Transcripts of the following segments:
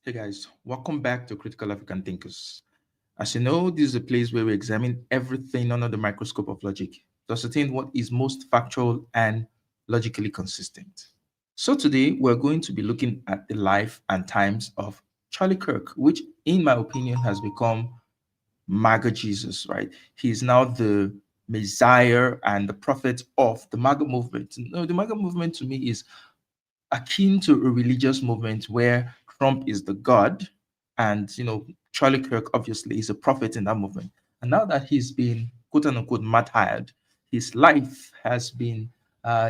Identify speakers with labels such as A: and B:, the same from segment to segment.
A: Hey guys, welcome back to Critical African Thinkers. As you know, this is a place where we examine everything under the microscope of logic to ascertain what is most factual and logically consistent. So today we're going to be looking at the life and times of Charlie Kirk, which in my opinion has become MAGA Jesus, right? He's now the Messiah and the prophet of the MAGA movement. No, the MAGA movement to me is akin to a religious movement where Trump is the god, and Charlie Kirk obviously is a prophet in that movement. And now that he's been quote unquote martyred, his life has been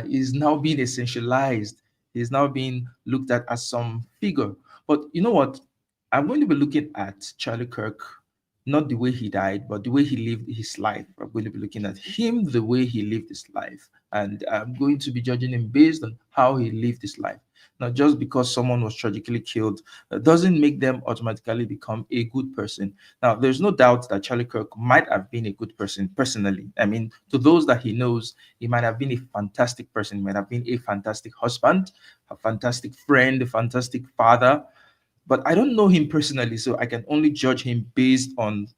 A: is now being essentialized. He's now being looked at as some figure. But you know what? I'm going to be looking at Charlie Kirk, not the way he died, but the way he lived his life. I'm going to be looking at him the way he lived his life. And I'm going to be judging him based on how he lived his life. Not just because someone was tragically killed, doesn't make them automatically become a good person. Now, there's no doubt that Charlie Kirk might have been a good person personally. I mean, to those that he knows, he might have been a fantastic person. He might have been a fantastic husband, a fantastic friend, a fantastic father, but I don't know him personally, so I can only judge him based on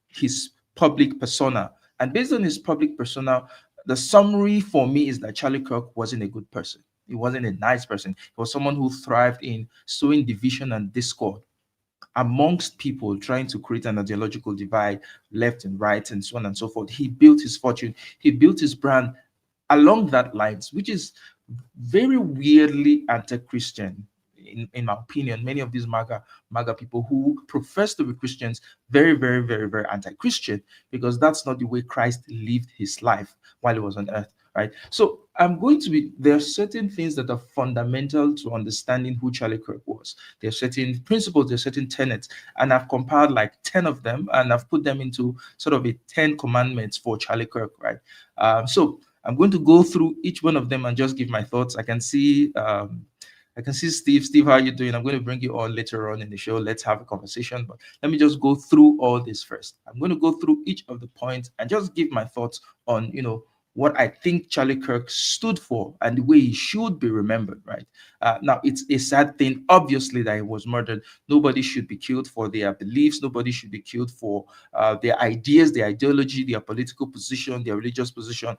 A: his public persona. And based on his public persona, the summary for me is that Charlie Kirk wasn't a good person. He wasn't a nice person. He was someone who thrived in sowing division and discord amongst people, trying to create an ideological divide left and right, and so on and so forth. He built his fortune, he built his brand along that lines, which is very weirdly anti-Christian. In my opinion, many of these MAGA people who profess to be Christians, very, very, very, very anti-Christian, because that's not the way Christ lived his life while he was on earth, right? So there are certain things that are fundamental to understanding who Charlie Kirk was. There are certain principles, there are certain tenets, and I've compiled like 10 of them, and I've put them into sort of a 10 commandments for Charlie Kirk, right? So I'm going to go through each one of them and just give my thoughts. I can see Steve. Steve, how are you doing? I'm going to bring you on later on in the show. Let's have a conversation. But let me just go through all this first. I'm going to go through each of the points and just give my thoughts on, what I think Charlie Kirk stood for and the way he should be remembered, right? Now, it's a sad thing, obviously, that he was murdered. Nobody should be killed for their beliefs. Nobody should be killed for their ideas, their ideology, their political position, their religious position,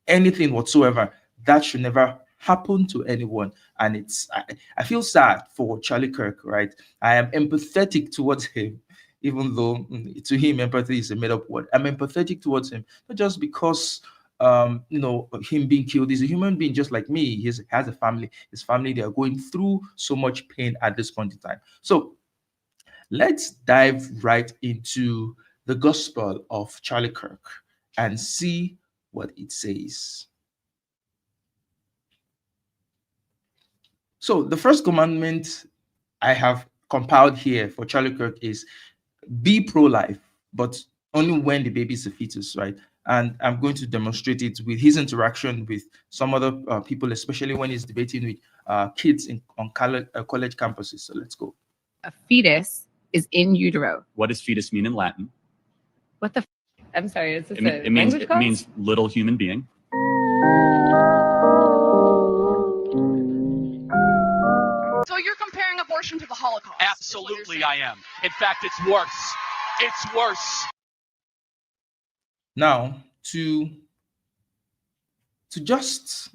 A: anything whatsoever. That should never happen to anyone. And I feel sad for Charlie Kirk, right? I am empathetic towards him, even though to him empathy is a made-up word. I'm empathetic towards him, not just because him being killed. He's a human being just like me. He has a family. His family, they are going through so much pain at this point in time. So let's dive right into the gospel of Charlie Kirk and see what it says. So the first commandment I have compiled here for Charlie Kirk is be pro-life, but only when the baby is a fetus, right? And I'm going to demonstrate it with his interaction with some other people, especially when he's debating with kids on college campuses. So let's go.
B: A fetus is in utero.
C: What does fetus mean in Latin?
B: What the? I'm sorry. Is this
C: It means little human being.
D: So you're comparing abortion to the Holocaust?
E: Absolutely, I am. In fact, it's worse. It's worse.
A: Now, to just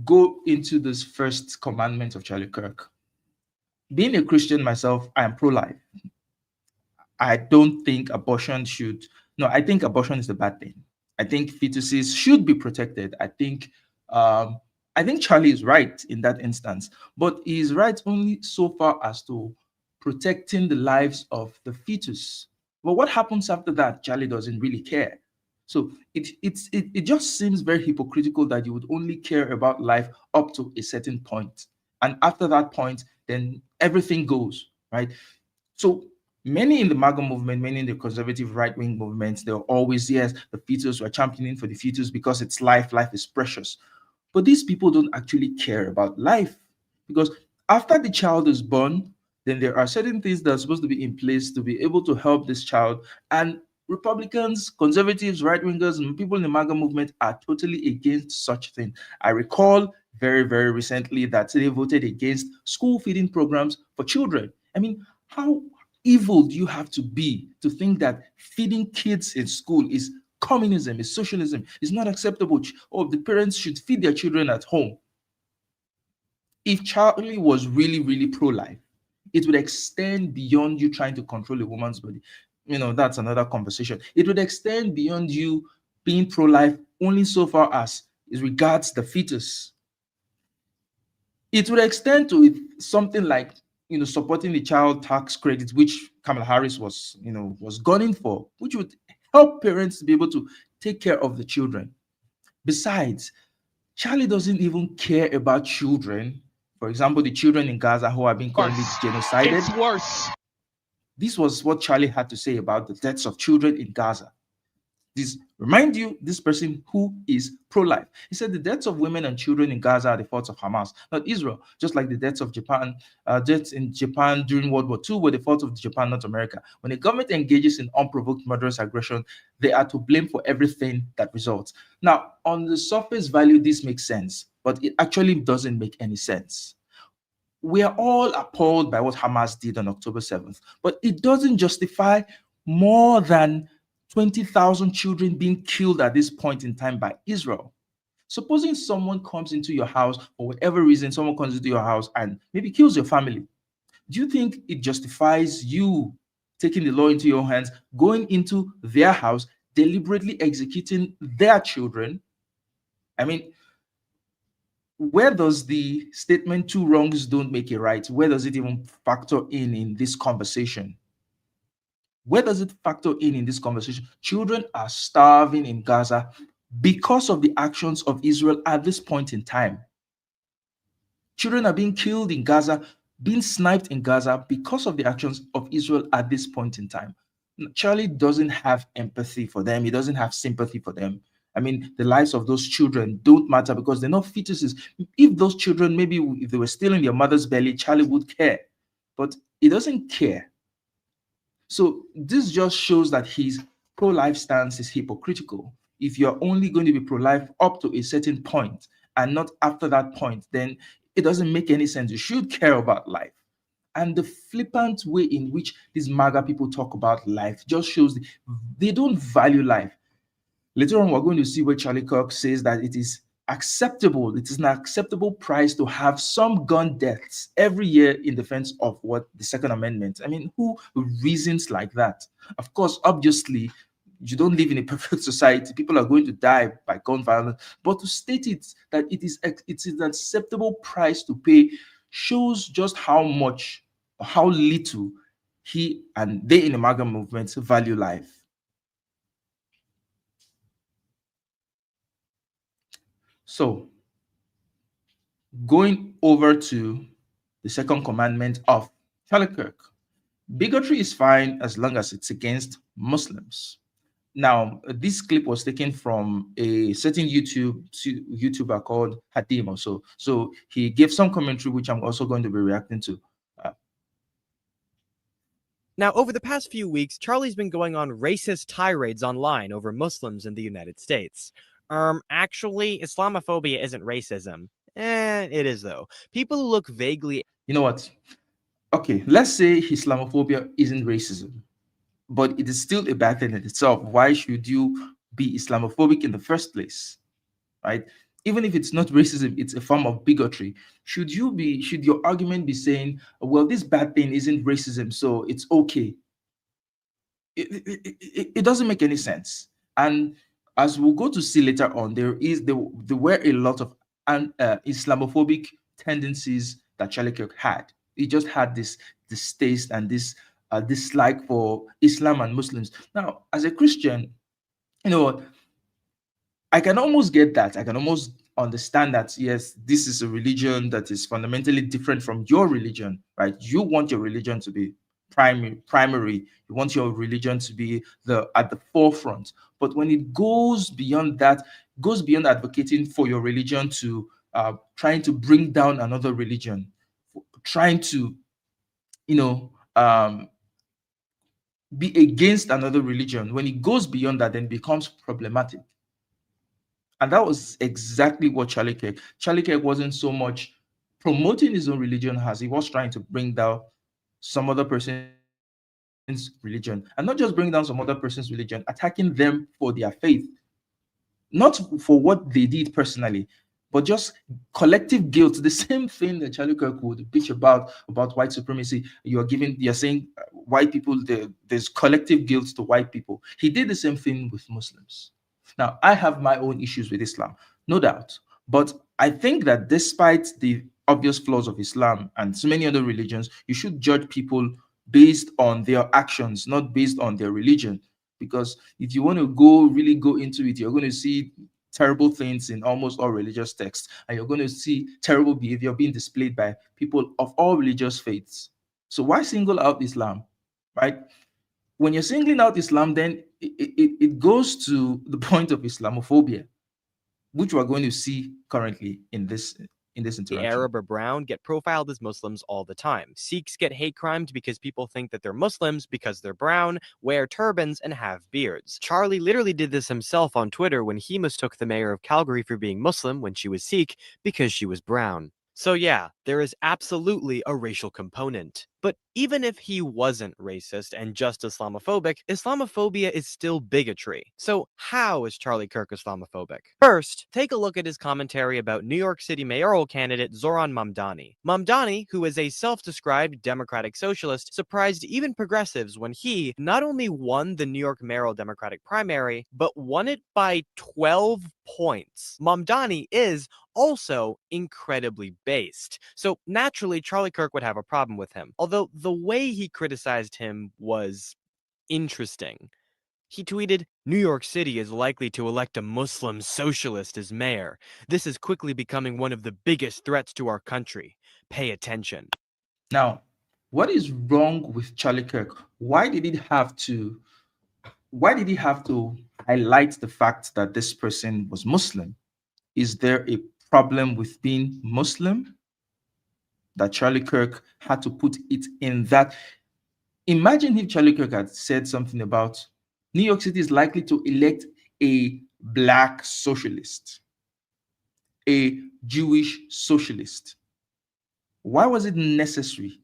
A: go into this first commandment of Charlie Kirk, being a Christian myself, I am pro-life. I don't think abortion should. No, I think abortion is a bad thing. I think fetuses should be protected. I think Charlie is right in that instance, but he is right only so far as to protecting the lives of the fetus. But what happens after that, Charlie doesn't really care. So it just seems very hypocritical that you would only care about life up to a certain point, and after that point, then everything goes right. So many in the MAGA movement, many in the conservative right-wing movements, they're always, yes, the fetus, we're championing for the fetus because it's life is precious. But these people don't actually care about life, because after the child is born, then there are certain things that are supposed to be in place to be able to help this child. And Republicans, conservatives, right-wingers, and people in the MAGA movement are totally against such thing. I recall very, very recently that they voted against school feeding programs for children. I mean, how evil do you have to be to think that feeding kids in school is communism, is socialism, is not acceptable? Or the parents should feed their children at home. If Charlie was really, really pro-life, it would extend beyond you trying to control a woman's body. That's another conversation. It would extend beyond you being pro-life only so far as it regards the fetus. It would extend to something like supporting the child tax credit, which Kamala Harris was gunning for, which would help parents to be able to take care of the children. Besides, Charlie doesn't even care about children. For example, the children in Gaza who are being currently genocided.
E: It's worse.
A: This was what Charlie had to say about the deaths of children in Gaza. Remind you, this person who is pro-life. He said the deaths of women and children in Gaza are the fault of Hamas, not Israel. Just like the deaths of deaths in Japan during World War II were the fault of Japan, not America. When a government engages in unprovoked murderous aggression, they are to blame for everything that results. Now, on the surface value, this makes sense, but it actually doesn't make any sense. We are all appalled by what Hamas did on October 7th, but it doesn't justify more than 20,000 children being killed at this point in time by Israel. Supposing someone comes into your house, for whatever reason, someone comes into your house and maybe kills your family. Do you think it justifies you taking the law into your hands, going into their house, deliberately executing their children? I mean, where does the statement two wrongs don't make a right, where does it even factor in this conversation? Where does it factor in this conversation? Children are starving in Gaza because of the actions of Israel at this point in time. Children are being killed in Gaza, being sniped in Gaza because of the actions of Israel at this point in time. Charlie doesn't have empathy for them. He doesn't have sympathy for them. I mean, the lives of those children don't matter because they're not fetuses. If those children, maybe if they were still in their mother's belly, Charlie would care. But he doesn't care. So this just shows that his pro-life stance is hypocritical. If you're only going to be pro-life up to a certain point and not after that point, then it doesn't make any sense. You should care about life. And the flippant way in which these MAGA people talk about life just shows they don't value life. Later on, we're going to see where Charlie Kirk says that it is acceptable. It is an acceptable price to have some gun deaths every year in defense of what the Second Amendment. I mean, who reasons like that? Of course, obviously, you don't live in a perfect society. People are going to die by gun violence. But to state it that it is an acceptable price to pay shows just how much, how little he and they in the MAGA movement value life. So, going over to the second commandment of Charlie Kirk, bigotry is fine as long as it's against Muslims. Now, this clip was taken from a certain YouTuber called Hadim also. So he gave some commentary, which I'm also going to be reacting to.
F: Now, over the past few weeks, Charlie's been going on racist tirades online over Muslims in the United States. Actually, Islamophobia isn't racism. It is though. People who look vaguely...
A: You know what? Okay, let's say Islamophobia isn't racism, but it is still a bad thing in itself. Why should you be Islamophobic in the first place, right? Even if it's not racism, it's a form of bigotry. Should your argument be saying, well, this bad thing isn't racism, so it's okay? It doesn't make any sense. And as we'll go to see later on, there were a lot of Islamophobic tendencies that Charlie Kirk had. He just had this distaste and this dislike for Islam and Muslims. Now, as a Christian, you know, I can almost get that. I can almost understand that, yes, this is a religion that is fundamentally different from your religion, right? You want your religion to be primary. You want your religion to be at the forefront. But when it goes beyond that, goes beyond advocating for your religion to trying to bring down another religion, trying to, be against another religion. When it goes beyond that, then it becomes problematic. And that was exactly what Charlie Kirk wasn't so much promoting his own religion as he was trying to bring down some other person's religion, and not just bringing down some other person's religion, attacking them for their faith, not for what they did personally, but just collective guilt. The same thing that Charlie Kirk would bitch about white supremacy. You're saying white people, there's collective guilt to white people. He did the same thing with Muslims. Now, I have my own issues with Islam, no doubt, but I think that despite the obvious flaws of Islam and so many other religions, you should judge people based on their actions, not based on their religion. Because if you want to really go into it, you're going to see terrible things in almost all religious texts, and you're going to see terrible behavior being displayed by people of all religious faiths. So why single out Islam, right? When you're singling out Islam, then it goes to the point of Islamophobia, which we're going to see currently in this interaction.
F: Arab or brown get profiled as Muslims all the time. Sikhs get hate crimed because people think that they're Muslims because they're brown, wear turbans, and have beards. Charlie literally did this himself on Twitter when he mistook the mayor of Calgary for being Muslim when she was Sikh because she was brown. So yeah, there is absolutely a racial component. But even if he wasn't racist and just Islamophobic, Islamophobia is still bigotry. So how is Charlie Kirk Islamophobic? First, take a look at his commentary about New York City mayoral candidate Zoran Mamdani. Mamdani, who is a self-described democratic socialist, surprised even progressives when he not only won the New York mayoral Democratic primary, but won it by 12 points. Mamdani is also incredibly based. So naturally, Charlie Kirk would have a problem with him. Although the way he criticized him was interesting. He tweeted, "New York City is likely to elect a Muslim socialist as mayor. This is quickly becoming one of the biggest threats to our country. Pay attention."
A: Now, what is wrong with Charlie Kirk? Why did he have to highlight the fact that this person was Muslim? Is there a problem with being Muslim that Charlie Kirk had to put it in that? Imagine if Charlie Kirk had said something about New York City is likely to elect a black socialist, a Jewish socialist. Why was it necessary?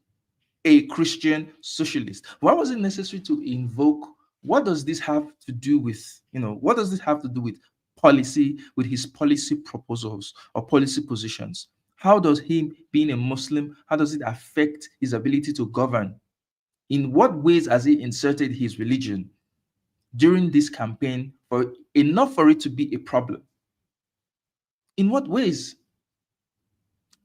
A: A Christian socialist. Why was it necessary to invoke? What does this have to do with, what does this have to do with policy, with his policy proposals or policy positions? How does him being a Muslim, how does it affect his ability to govern? In what ways has he inserted his religion during this campaign for enough for it to be a problem? In what ways?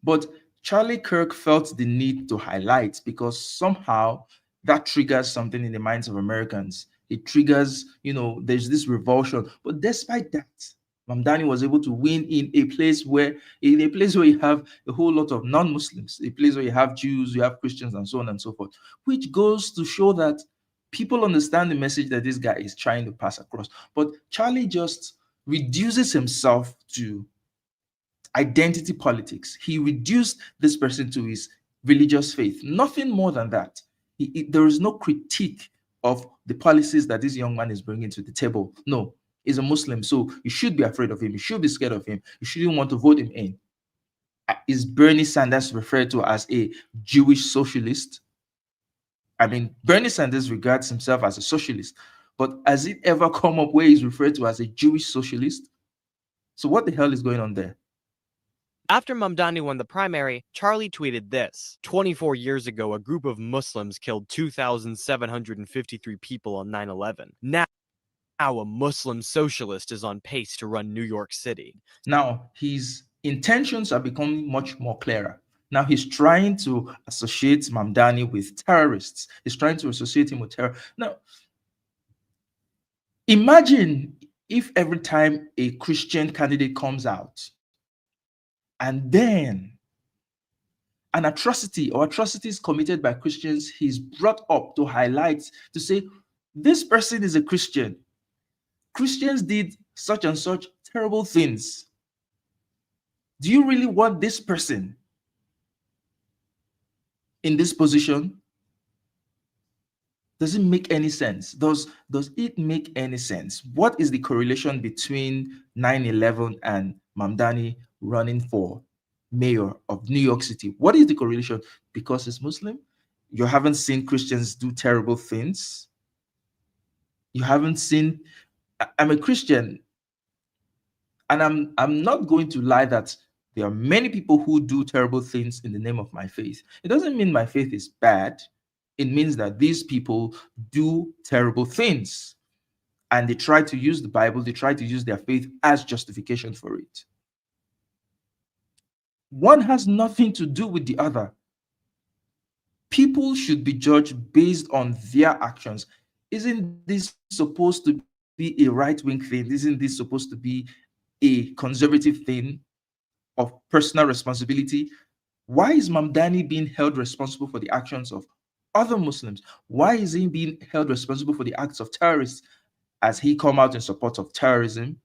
A: But Charlie Kirk felt the need to highlight because somehow that triggers something in the minds of Americans. It triggers, there's this revulsion. But despite that, Mamdani was able to win in a place where you have a whole lot of non-Muslims, a place where you have Jews, you have Christians, and so on and so forth, which goes to show that people understand the message that this guy is trying to pass across. But Charlie just reduces himself to identity politics. He reduced this person to his religious faith. Nothing more than that. There is no critique of the policies that this young man is bringing to the table. No, he's a Muslim, so you should be afraid of him. You should be scared of him. You shouldn't want to vote him in. Is Bernie Sanders referred to as a Jewish socialist? I mean, Bernie Sanders regards himself as a socialist, but has it ever come up where he's referred to as a Jewish socialist? So what the hell is going on there?
F: After Mamdani won the primary, Charlie tweeted this. 24 years ago, a group of Muslims killed 2,753 people on 9/11. Now a Muslim socialist is on pace to run New York City.
A: Now, his intentions are becoming much more clearer. Now he's trying to associate Mamdani with terrorists. He's trying to associate him with terror. Now, imagine if every time a Christian candidate comes out, and then an atrocity or atrocities committed by Christians, he's brought up to highlight, to say, this person is a Christian. Christians did such and such terrible things. Do you really want this person in this position? Does it make any sense? Does it make any sense? What is the correlation between 9/11 and Mamdani running for mayor of New York City? What is the correlation? Because he's Muslim? You haven't seen Christians do terrible things. You haven't seen. I'm a Christian, and I'm not going to lie that there are many people who do terrible things in the name of my faith. It doesn't mean my faith is bad. It means that these people do terrible things, and they try to use the Bible, they try to use their faith as justification for it. One has nothing to do with the other. People should be judged based on their actions. Isn't this supposed to be a right-wing thing? Isn't this supposed to be a conservative thing of personal responsibility? Why is Mamdani being held responsible for the actions of other Muslims? Why is he being held responsible for the acts of terrorists as he come out in support of terrorism?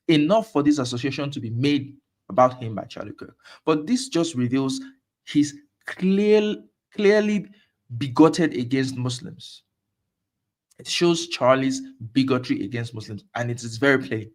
A: Enough for this association to be made about him by Charlie Kirk. But this just reveals his clearly bigoted against Muslims. It shows Charlie's bigotry against Muslims, and it is very plain.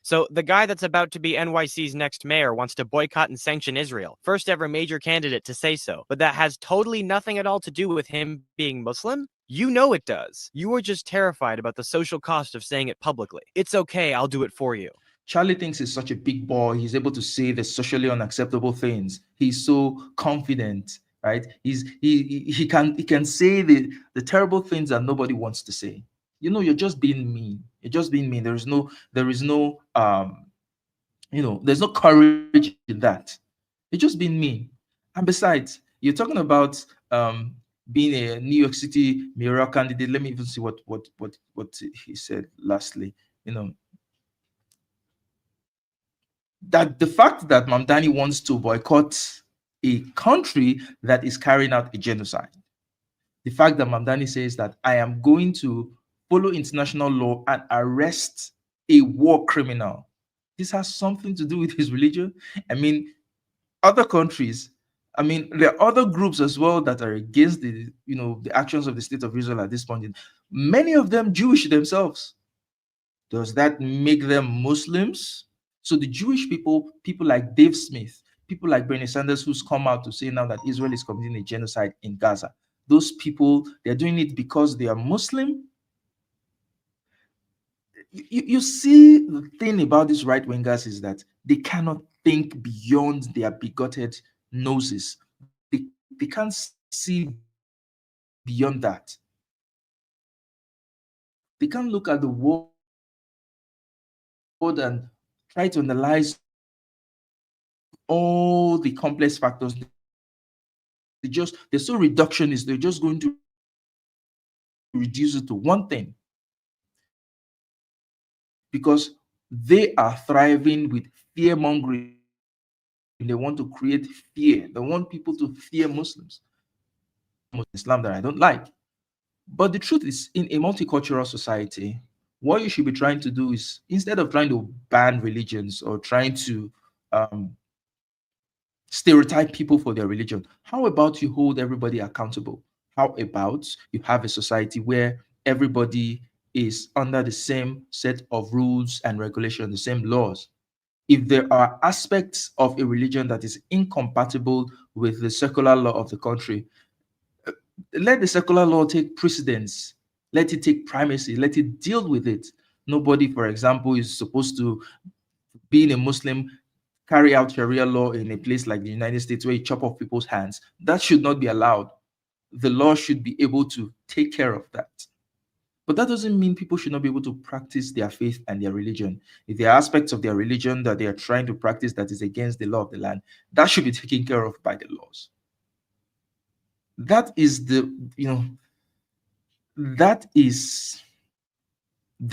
F: So the guy that's about to be NYC's next mayor wants to boycott and sanction Israel. First ever major candidate to say so. But that has totally nothing at all to do with him being Muslim? You know it does. You are just terrified about the social cost of saying it publicly. It's okay, I'll do it for you.
A: Charlie thinks he's such a big boy. He's able to say the socially unacceptable things. He's so confident, right? He can say the terrible things that nobody wants to say. You know, you're just being mean. You're just being mean. There's no there's no courage in that. You're just being mean. And besides, you're talking about being a New York City mayoral candidate. Let me even see what he said lastly. You know, that the fact that Mamdani wants to boycott a country that is carrying out a genocide. The fact that Mamdani says that I am going to follow international law and arrest a war criminal. This has something to do with his religion. I mean, other countries, I mean, there are other groups as well that are against the actions of the state of Israel at this point. Many of them Jewish themselves. Does that make them Muslims? So the Jewish people like Dave Smith, people like Bernie Sanders, who's come out to say now that Israel is committing a genocide in Gaza. Those people, they're doing it because they are Muslim. You see, the thing about these right-wingers is that they cannot think beyond their bigoted noses. They can't see beyond that. They can't look at the world and try to analyze all the complex factors. They're so reductionist. They're just going to reduce it to one thing, because they are thriving with fear mongering. They want to create fear. They want people to fear Muslims. Islam that I don't like. But the truth is, in a multicultural society, what you should be trying to do is, instead of trying to ban religions or trying to stereotype people for their religion, how about you hold everybody accountable? How about you have a society where everybody is under the same set of rules and regulations, the same laws? If there are aspects of a religion that is incompatible with the secular law of the country, let the secular law take precedence. Let it take primacy. Let it deal with it. Nobody, for example, is supposed to, being a Muslim, carry out Sharia law in a place like the United States where you chop off people's hands. That should not be allowed. The law should be able to take care of that. But that doesn't mean people should not be able to practice their faith and their religion. If there are aspects of their religion that they are trying to practice that is against the law of the land, that should be taken care of by the laws. That is the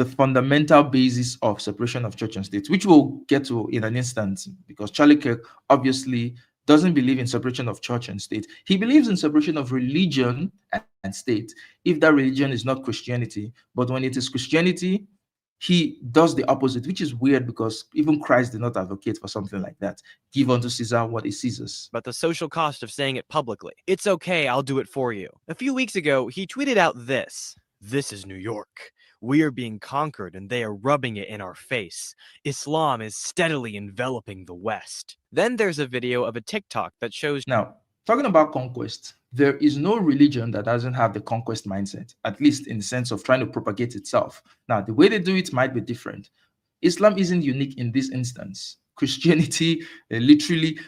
A: fundamental basis of separation of church and state, which we'll get to in an instant, because Charlie Kirk obviously doesn't believe in separation of church and state. He believes in separation of religion and state, if that religion is not Christianity. But when it is Christianity, he does the opposite, which is weird because even Christ did not advocate for something like that. Give unto Caesar what is Caesar's.
F: But the social cost of saying it publicly. It's okay, I'll do it for you. A few weeks ago, he tweeted out this. This is New York. We are being conquered and they are rubbing it in our face. Islam is steadily enveloping the West. Then there's a video of a TikTok that shows...
A: Now, Talking about conquest, there is no religion that doesn't have the conquest mindset, at least in the sense of trying to propagate itself. Now, the way they do it might be different. Islam isn't unique in this instance. Christianity, literally,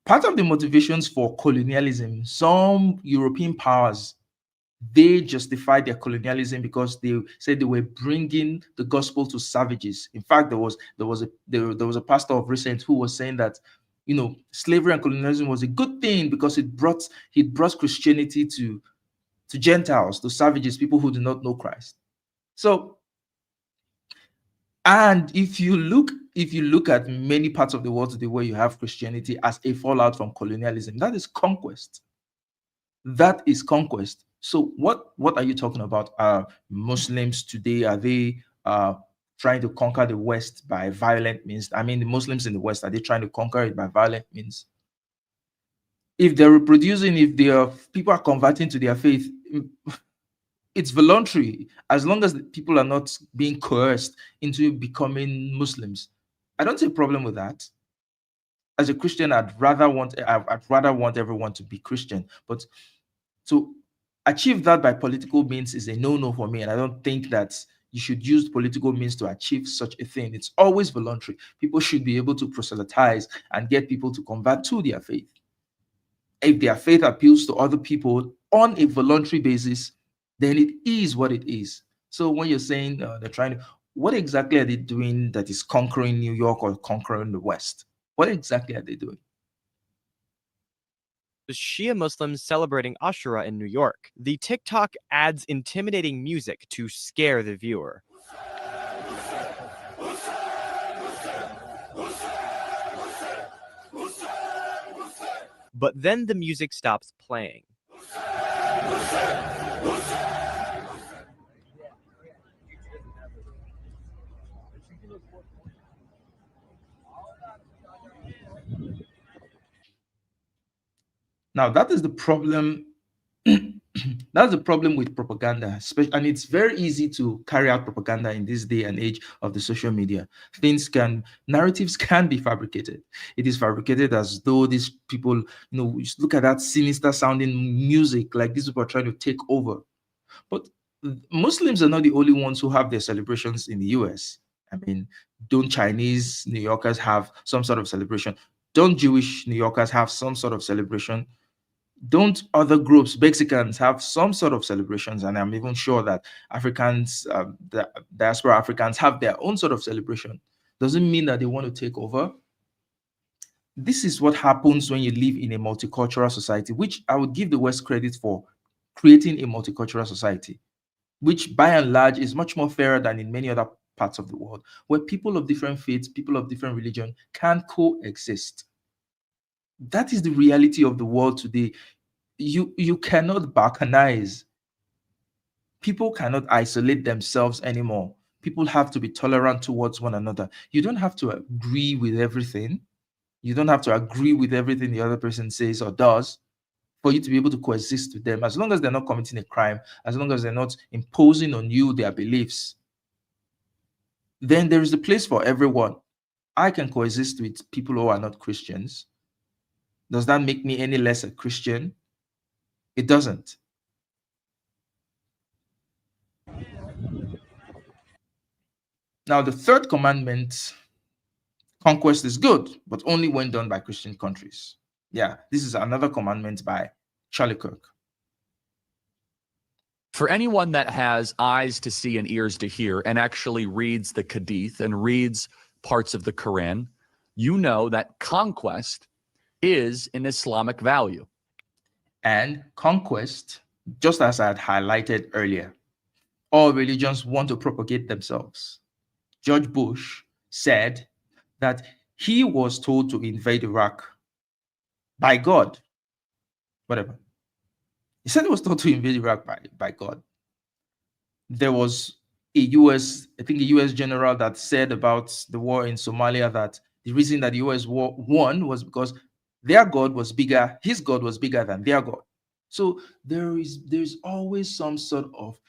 A: part of the motivations for colonialism, some European powers, they justified their colonialism because they said they were bringing the gospel to savages. In fact, there was a pastor of recent who was saying that, slavery and colonialism was a good thing because it brought Christianity to Gentiles, to savages, people who do not know Christ. So, and if you look at many parts of the world today where you have Christianity as a fallout from colonialism, that is conquest. That is conquest. So what are you talking about? Muslims today, are they trying to conquer the West by violent means? I mean, the Muslims in the West, are they trying to conquer it by violent means? If they're reproducing, if people are converting to their faith, it's voluntary, as long as the people are not being coerced into becoming Muslims. I don't see a problem with that. As a Christian, I'd rather want everyone to be Christian, but to achieve that by political means is a no-no for me, and I don't think that you should use political means to achieve such a thing. It's always voluntary. People should be able to proselytize and get people to convert to their faith. If their faith appeals to other people on a voluntary basis, then it is what it is. So when you're saying they're trying to, what exactly are they doing that is conquering New York or conquering the West? What exactly are they doing?
F: The Shia Muslims celebrating Ashura in New York. The TikTok adds intimidating music to scare the viewer. But then the music stops playing.
A: Now, that is the problem. That's the problem with propaganda, and it's very easy to carry out propaganda in this day and age of the social media. Narratives can be fabricated. It is fabricated as though these people, look at that sinister sounding music, like these people are trying to take over. But Muslims are not the only ones who have their celebrations in the US. I mean, don't Chinese New Yorkers have some sort of celebration? Don't Jewish New Yorkers have some sort of celebration? Don't other groups, Mexicans, have some sort of celebrations? And I'm even sure that Africans, the diaspora Africans, have their own sort of celebration. Doesn't mean that they want to take over. This is what happens when you live in a multicultural society, which I would give the West credit for creating a multicultural society, which by and large is much more fairer than in many other parts of the world, where people of different faiths, people of different religion can coexist. That is the reality of the world today. You cannot balkanize. People cannot isolate themselves anymore. People have to be tolerant towards one another. You don't have to agree with everything. You don't have to agree with everything the other person says or does for you to be able to coexist with them, as long as they're not committing a crime, as long as they're not imposing on you their beliefs. Then there is a place for everyone. I can coexist with people who are not Christians. Does that make me any less a Christian? It doesn't. Now, the third commandment, conquest is good, but only when done by Christian countries. Yeah, this is another commandment by Charlie Kirk.
C: For anyone that has eyes to see and ears to hear and actually reads the Hadith and reads parts of the Quran, you know that conquest is an Islamic value.
A: And conquest, just as I had highlighted earlier, all religions want to propagate themselves. George Bush said that he was told to invade Iraq by God. Whatever. He said he was told to invade Iraq by God. There was a US general that said about the war in Somalia that the reason that the US won was because their God was bigger, his God was bigger than their God. So there's always some sort of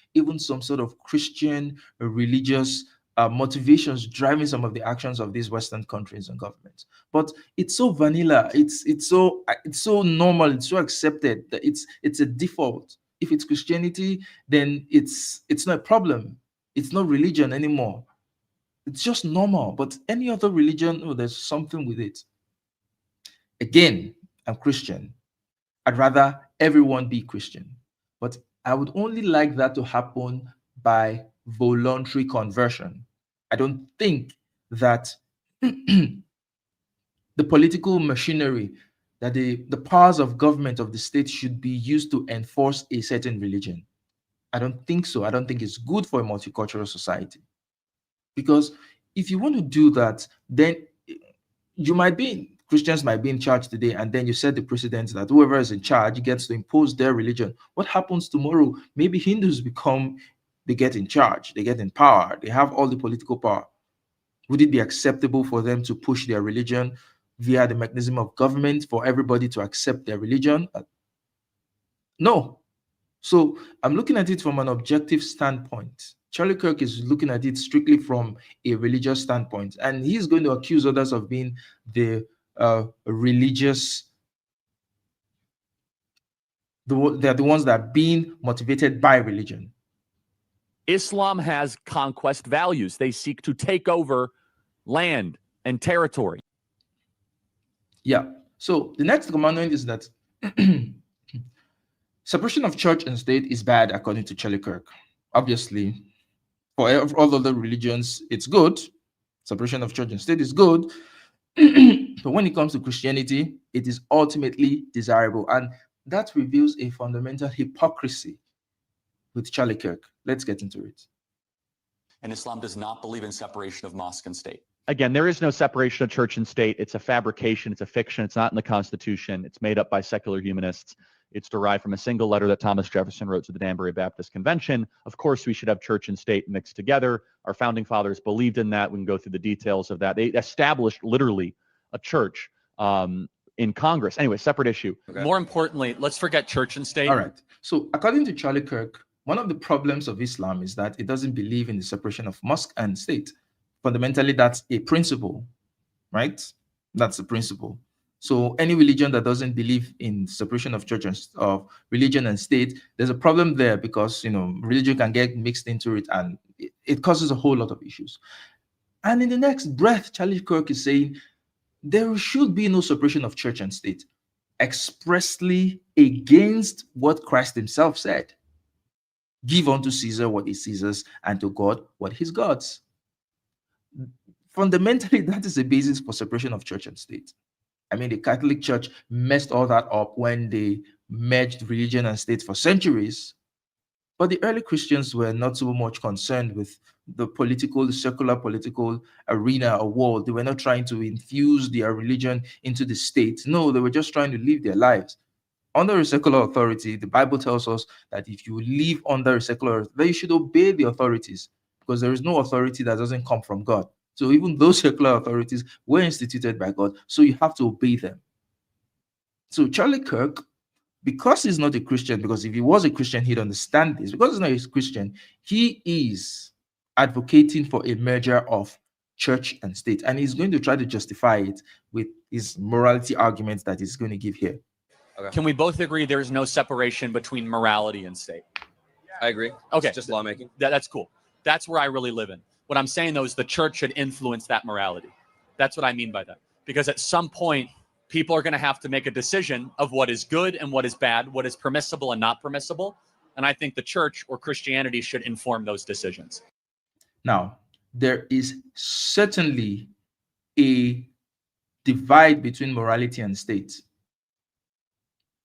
A: Christian religious motivations driving some of the actions of these Western countries and governments. But it's so vanilla. It's so normal. It's so accepted that it's a default. If it's Christianity, then it's not a problem. It's not religion anymore. It's just normal. But any other religion, oh, there's something with it. Again, I'm Christian. I'd rather everyone be Christian. But I would only like that to happen by voluntary conversion. I don't think that the political machinery, that the powers of government of the state should be used to enforce a certain religion. I don't think so. I don't think it's good for a multicultural society. Because if you want to do that, then Christians might be in charge today, and then you set the precedent that whoever is in charge gets to impose their religion. What happens tomorrow? Maybe Hindus they get in charge, they get in power, they have all the political power. Would it be acceptable for them to push their religion via the mechanism of government for everybody to accept their religion? No. So I'm looking at it from an objective standpoint. Charlie Kirk is looking at it strictly from a religious standpoint, and he's going to accuse others of being the religious. They're the ones that are being motivated by religion.
C: Islam has conquest values. They seek to take over land and territory.
A: Yeah. So the next commandment is that separation of church and state is bad, according to Charlie Kirk. Obviously, for all other religions, it's good. Separation of church and state is good. But when it comes to Christianity, it is ultimately desirable. And that reveals a fundamental hypocrisy with Charlie Kirk. Let's get into it.
G: And Islam does not believe in separation of mosque and state.
H: Again, there is no separation of church and state. It's a fabrication. It's a fiction. It's not in the Constitution. It's made up by secular humanists. It's derived from a single letter that Thomas Jefferson wrote to the Danbury Baptist Convention. Of course, we should have church and state mixed together. Our founding fathers believed in that. We can go through the details of that. They established literally a church in Congress. Anyway, separate issue.
C: Okay. More importantly, let's forget church and state.
A: All right. So according to Charlie Kirk, one of the problems of Islam is that it doesn't believe in the separation of mosque and state. Fundamentally, that's a principle, right? That's a principle. So any religion that doesn't believe in separation of church and of religion and state, there's a problem there, because religion can get mixed into it, and it causes a whole lot of issues. And in the next breath, Charlie Kirk is saying there should be no separation of church and state, expressly against what Christ himself said. Give unto Caesar what is Caesar's, and to God what is God's. Fundamentally, that is the basis for separation of church and state. I mean, the Catholic Church messed all that up when they merged religion and state for centuries. But the early Christians were not so much concerned with the secular political arena or world. They were not trying to infuse their religion into the state. No, they were just trying to live their lives. Under a secular authority, the Bible tells us that if you live under a secular authority, then you should obey the authorities, because there is no authority that doesn't come from God. So even those secular authorities were instituted by God, so you have to obey them. So Charlie Kirk, because he's not a Christian, because if he was a Christian, he'd understand this. Because he's not a Christian, he is advocating for a merger of church and state. And he's going to try to justify it with his morality arguments that he's going to give here.
C: Okay. Can we both agree there is no separation between morality and state?
I: I agree.
C: Okay.
I: It's just lawmaking.
C: That's cool. That's where I really live in. What I'm saying, though, is the church should influence that morality. That's what I mean by that. Because at some point, people are going to have to make a decision of what is good and what is bad, what is permissible and not permissible. And I think the church or Christianity should inform those decisions.
A: Now, there is certainly a divide between morality and state.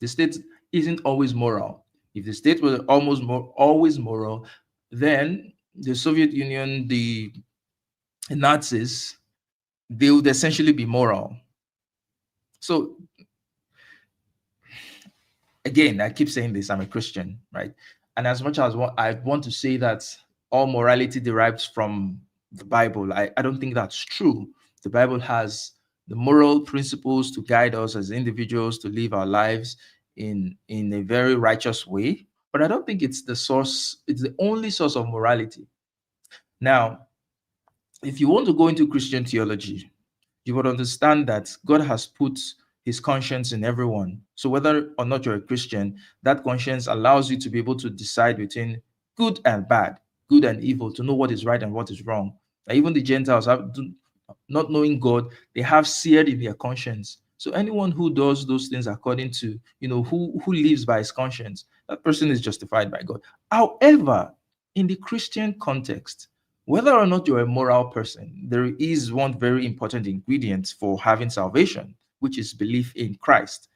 A: The state isn't always moral. If the state were always moral, then the Soviet Union, the Nazis, they would essentially be moral. So, again, I keep saying this, I'm a Christian, right? And as much as I want to say that all morality derives from the Bible, I don't think that's true. The Bible has the moral principles to guide us as individuals to live our lives in a very righteous way. But I don't think it's the only source of morality. Now, if you want to go into Christian theology, you would understand that God has put his conscience in everyone. So whether or not you're a Christian, that conscience allows you to be able to decide between good and bad, good and evil, to know what is right and what is wrong. Even the Gentiles not knowing God, they have seared in their conscience. So anyone who does those things according to, who lives by his conscience, that person is justified by God. However, in the Christian context, whether or not you're a moral person, there is one very important ingredient for having salvation, which is belief in Christ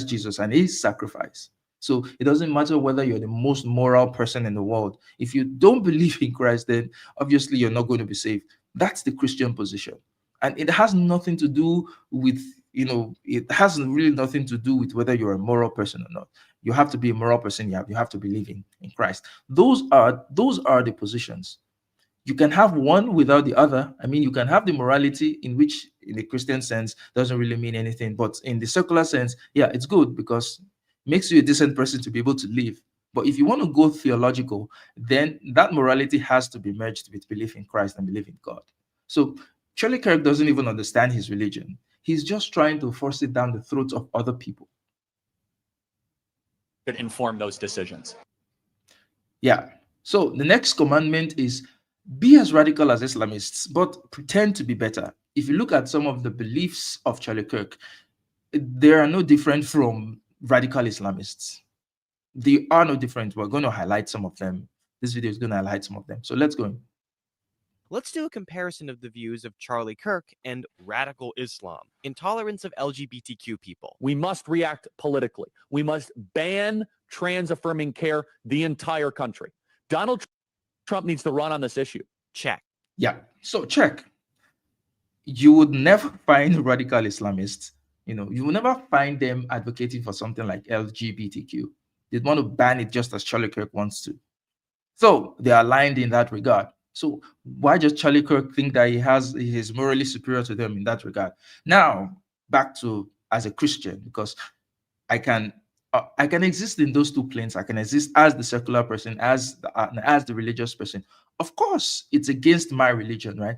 A: Jesus and his sacrifice. So it doesn't matter whether you're the most moral person in the world. If you don't believe in Christ, then obviously you're not going to be saved. That's the Christian position. And it has nothing to do with, it has really nothing to do with whether you're a moral person or not. You have to be a moral person. You have to believe in Christ. Those are the positions. You can have one without the other. I mean, you can have the morality in which, in the Christian sense, doesn't really mean anything. But in the secular sense, yeah, it's good because it makes you a decent person to be able to live. But if you want to go theological, then that morality has to be merged with belief in Christ and belief in God. So Charlie Kirk doesn't even understand his religion. He's just trying to force it down the throats of other people.
C: Could inform those decisions.
A: Yeah. So the next commandment is be as radical as Islamists, but pretend to be better. If you look at some of the beliefs of Charlie Kirk, they are no different from radical Islamists. They are no different. We're going to highlight some of them. This video is going to highlight some of them. So let's go.
F: Let's do a comparison of the views of Charlie Kirk and radical Islam, intolerance of LGBTQ people.
C: We must react politically. We must ban trans-affirming care the entire country. Donald Trump needs to run on this issue.
F: Check.
A: Yeah. So check. You would never find radical Islamists. You will never find them advocating for something like LGBTQ. They want to ban it just as Charlie Kirk wants to. So they are aligned in that regard. So why does Charlie Kirk think that he is morally superior to them in that regard? Now, back to as a Christian, because I can exist in those two planes. I can exist as the secular person, as the religious person. Of course, it's against my religion, right?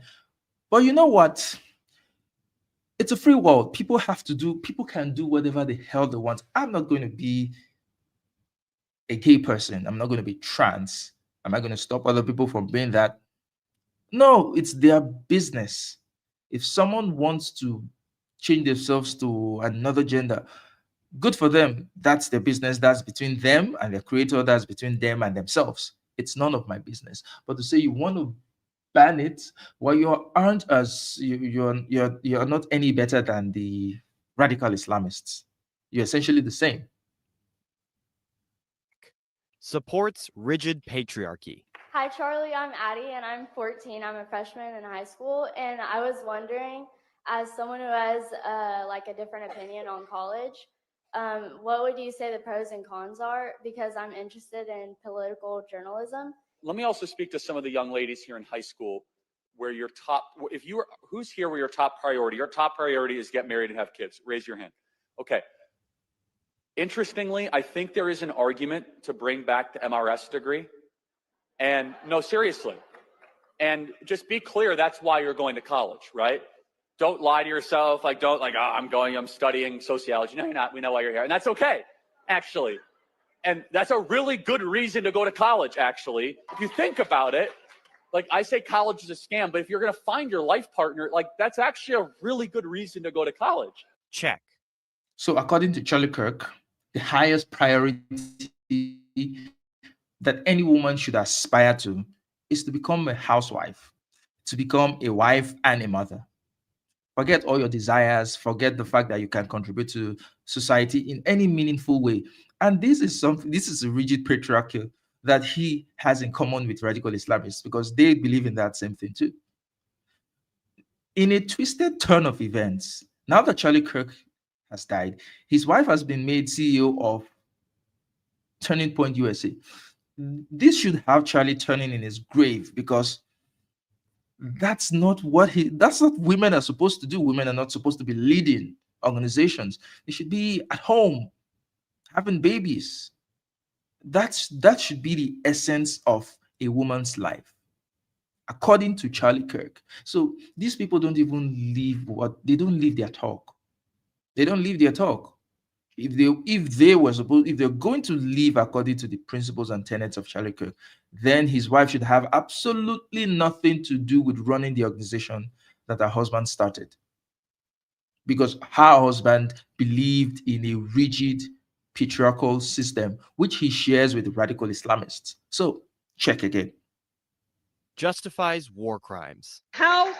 A: But you know what? It's a free world. People can do whatever the hell they want. I'm not going to be a gay person. I'm not going to be trans. Am I going to stop other people from being that? No, it's their business. If someone wants to change themselves to another gender, good for them. That's their business. That's between them and their creator. That's between them and themselves. It's none of my business. But to say you want to ban it, while you aren't you're not any better than the radical Islamists. You're essentially the same.
F: Supports rigid patriarchy.
I: Hi, Charlie. I'm Addie, and I'm 14. I'm a freshman in high school, and I was wondering, as someone who has a different opinion on college, what would you say the pros and cons are? Because I'm interested in political journalism.
G: Let me also speak to some of the young ladies here in high school where who's here where your top priority is get married and have kids? Raise your hand. Okay. Interestingly, I think there is an argument to bring back the MRS degree. And no, seriously. And just be clear, that's why you're going to college, right? Don't lie to yourself. I'm studying sociology. No, you're not. We know why you're here. And that's okay, actually. And that's a really good reason to go to college, actually. If you think about it, I say college is a scam, but if you're going to find your life partner, that's actually a really good reason to go to college.
F: Check.
A: So according to Charlie Kirk, the highest priority that any woman should aspire to is to become a housewife, to become a wife and a mother. Forget all your desires, forget the fact that you can contribute to society in any meaningful way. And this is a rigid patriarchy that he has in common with radical Islamists because they believe in that same thing too. In a twisted turn of events, now that Charlie Kirk has died, his wife has been made CEO of Turning Point USA. This should have Charlie turning in his grave because that's not what women are supposed to do. Women are not supposed to be leading organizations. They should be at home having babies. That should be the essence of a woman's life. according to Charlie Kirk. So these people don't even they don't leave their talk. They don't leave their talk. If they're going to live according to the principles and tenets of Charlie Kirk, then his wife should have absolutely nothing to do with running the organization that her husband started. Because her husband believed in a rigid patriarchal system, which he shares with the radical Islamists. So check again.
F: Justifies war crimes.
J: How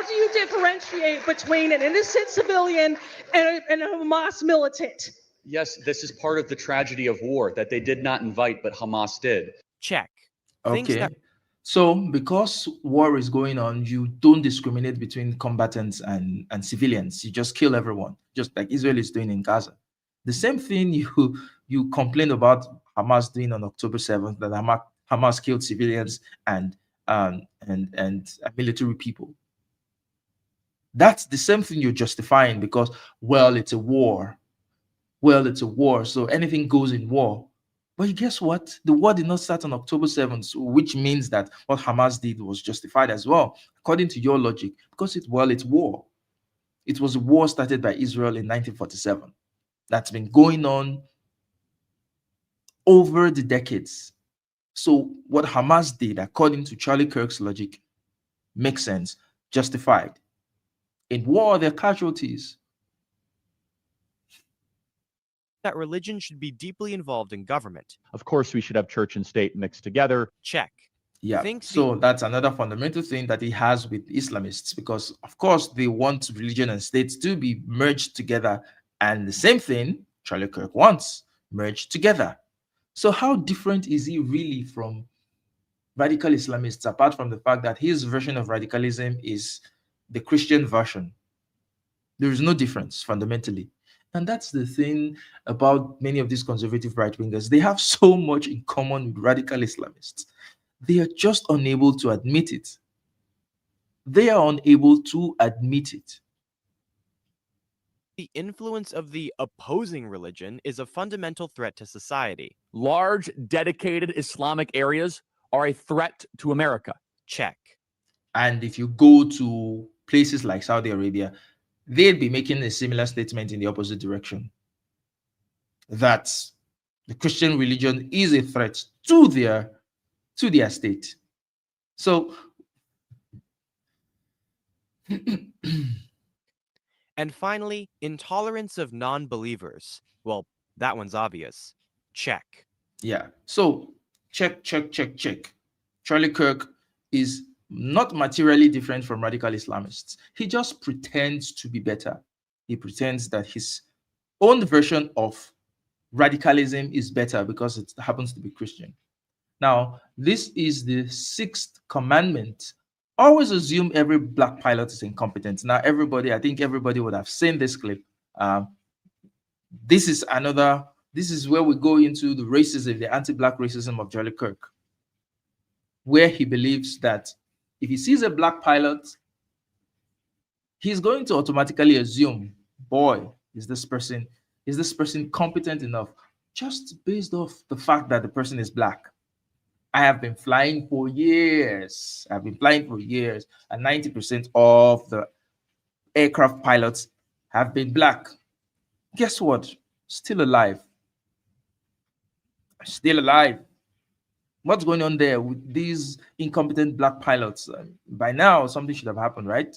J: do you differentiate between an innocent civilian and a Hamas militant?
C: Yes, this is part of the tragedy of war that they did not invite, but Hamas did.
F: Check.
A: Okay. So because war is going on, you don't discriminate between combatants and civilians. You just kill everyone, just like Israel is doing in Gaza. The same thing you complain about Hamas doing on October 7th, that Hamas killed civilians and military people. That's the same thing you're justifying because, well, it's a war. Well, it's a war, so anything goes in war. But guess what? The war did not start on October 7th, which means that what Hamas did was justified as well, according to your logic, because it's war. It was a war started by Israel in 1947 that's been going on over the decades. So what Hamas did, according to Charlie Kirk's logic, makes sense, justified. In war, there are casualties.
F: That religion should be deeply involved in government.
H: Of course, we should have church and state mixed together.
F: Check.
A: Yeah, so that's another fundamental thing that he has with Islamists, because of course they want religion and state to be merged together, and the same thing Charlie Kirk wants, merged together. So how different is he really from radical Islamists, apart from the fact that his version of radicalism is the Christian version? There is no difference fundamentally. And that's the thing about many of these conservative right-wingers. They have so much in common with radical Islamists. They are just unable to admit it. They are unable to admit it.
F: The influence of the opposing religion is a fundamental threat to society.
C: Large, dedicated Islamic areas are a threat to America.
F: Check.
A: And if you go to places like Saudi Arabia, they'd be making a similar statement in the opposite direction. That the Christian religion is a threat to their state. So
F: and finally, intolerance of non-believers. Well, that one's obvious. Check.
A: Yeah. So check. Charlie Kirk is not materially different from radical Islamists. He just pretends to be better. He pretends that his own version of radicalism is better because it happens to be Christian. Now, this is the 6th commandment. Always assume every black pilot is incompetent. Now, I think everybody would have seen this clip. This is where we go into the racism, the anti-black racism of Charlie Kirk, where he believes that if he sees a black pilot, he's going to automatically assume, boy, is this person competent enough, just based off the fact that the person is black. I have been flying for years. And 90% of the aircraft pilots have been black. Guess what? Still alive. What's going on there with these incompetent black pilots? By now, something should have happened, right?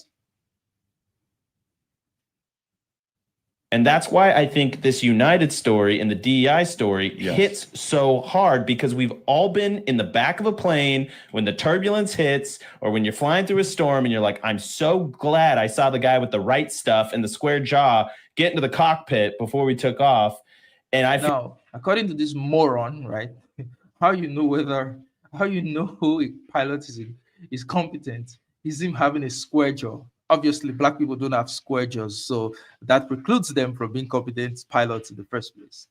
K: And that's why I think this United story and the DEI story hits so hard, because we've all been in the back of a plane when the turbulence hits, or when you're flying through a storm and you're like, I'm so glad I saw the guy with the right stuff and the square jaw get into the cockpit before we took off. And
A: now, according to this moron, right? How you know who a pilot is competent is him having a square jaw. Obviously, black people don't have square jaws, so that precludes them from being competent pilots in the first place.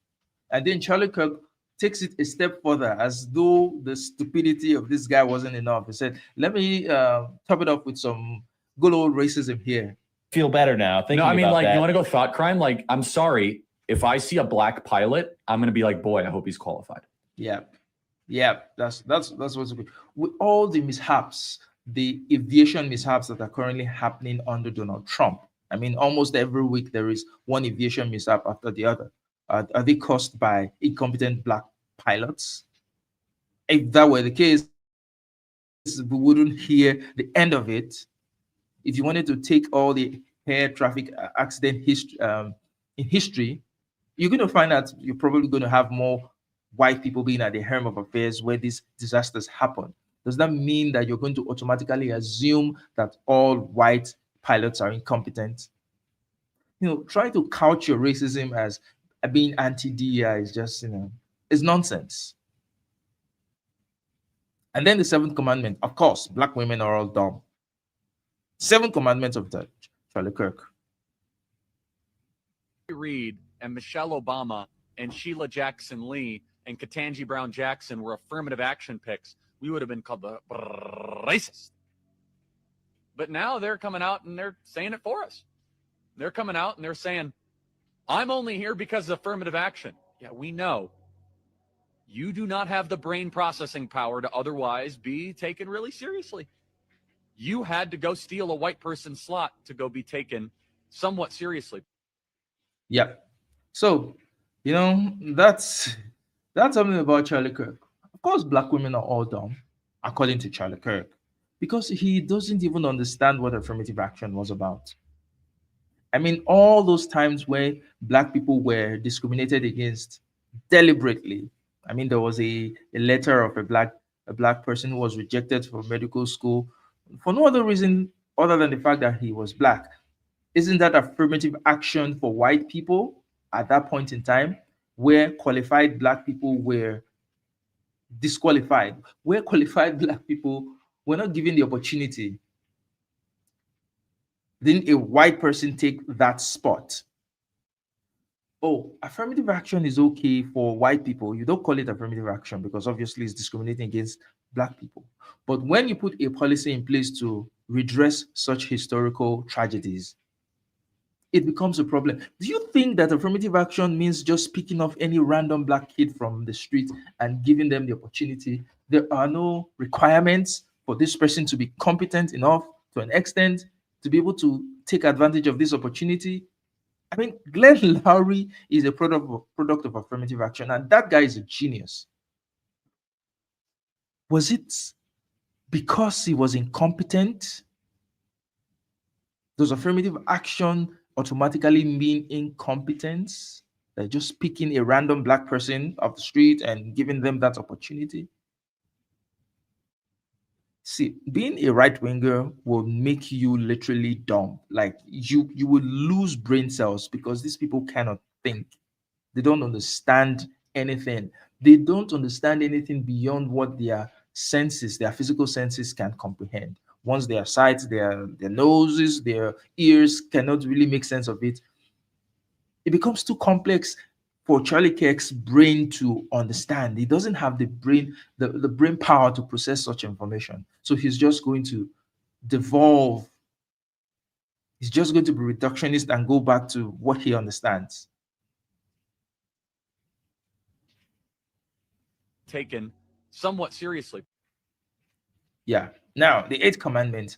A: And then Charlie Kirk takes it a step further, as though the stupidity of this guy wasn't enough. He said, let me top it up with some good old racism here.
K: Feel better now.
C: No, I mean, like, you want to go thought crime? Like, I'm sorry, if I see a black pilot, I'm going to be like, boy, I hope he's qualified.
A: Yeah, that's what's good. With all the mishaps the aviation mishaps that are currently happening under Donald Trump. I mean, almost every week there is one aviation mishap after the other. Are they caused by incompetent black pilots? If that were the case, we wouldn't hear the end of it. If you wanted to take all the air traffic accident in history, you're going to find that you're probably going to have more white people being at the helm of affairs where these disasters happen. Does that mean that you're going to automatically assume that all white pilots are incompetent? Try to couch your racism as being anti-DEI is just, it's nonsense. And then the seventh commandment, of course, black women are all dumb. Seven commandments of Charlie Kirk.
C: Reid and Michelle Obama and Sheila Jackson Lee and Ketanji Brown Jackson were affirmative action picks, we would have been called the racist. But now they're coming out and they're saying it for us. They're coming out and they're saying, I'm only here because of affirmative action. Yeah, we know. You do not have the brain processing power to otherwise be taken really seriously. You had to go steal a white person's slot to go be taken somewhat seriously.
A: Yeah. So, that's something about Charlie Kirk. Of course, black women are all dumb, according to Charlie Kirk, because he doesn't even understand what affirmative action was about. I mean, all those times where black people were discriminated against deliberately. I mean, there was a letter of a black person who was rejected from medical school for no other reason other than the fact that he was black. Isn't that affirmative action for white people at that point in time, where qualified black people were disqualified, where qualified black people were not given the opportunity? Didn't a white person take that spot? Oh, affirmative action is okay for white people. You don't call it affirmative action because obviously it's discriminating against black people. But when you put a policy in place to redress such historical tragedies, it becomes a problem. Do you think that affirmative action means just picking off any random black kid from the street and giving them the opportunity? There are no requirements for this person to be competent enough to an extent to be able to take advantage of this opportunity. I mean, Glenn Lowry is a product of affirmative action, and that guy is a genius. Was it because he was incompetent? Does affirmative action automatically mean incompetence? Like just picking a random black person off the street and giving them that opportunity? See, being a right winger will make you literally dumb. Like you will lose brain cells because these people cannot think. They don't understand anything. They don't understand anything beyond what their senses, their physical senses can comprehend. Once their sight, their noses, their ears cannot really make sense of it, it becomes too complex for Charlie Kirk's brain to understand. He doesn't have the brain power to process such information. So he's just going to devolve. He's just going to be reductionist and go back to what he understands.
C: Taken somewhat seriously.
A: Yeah. Now, the eighth commandment.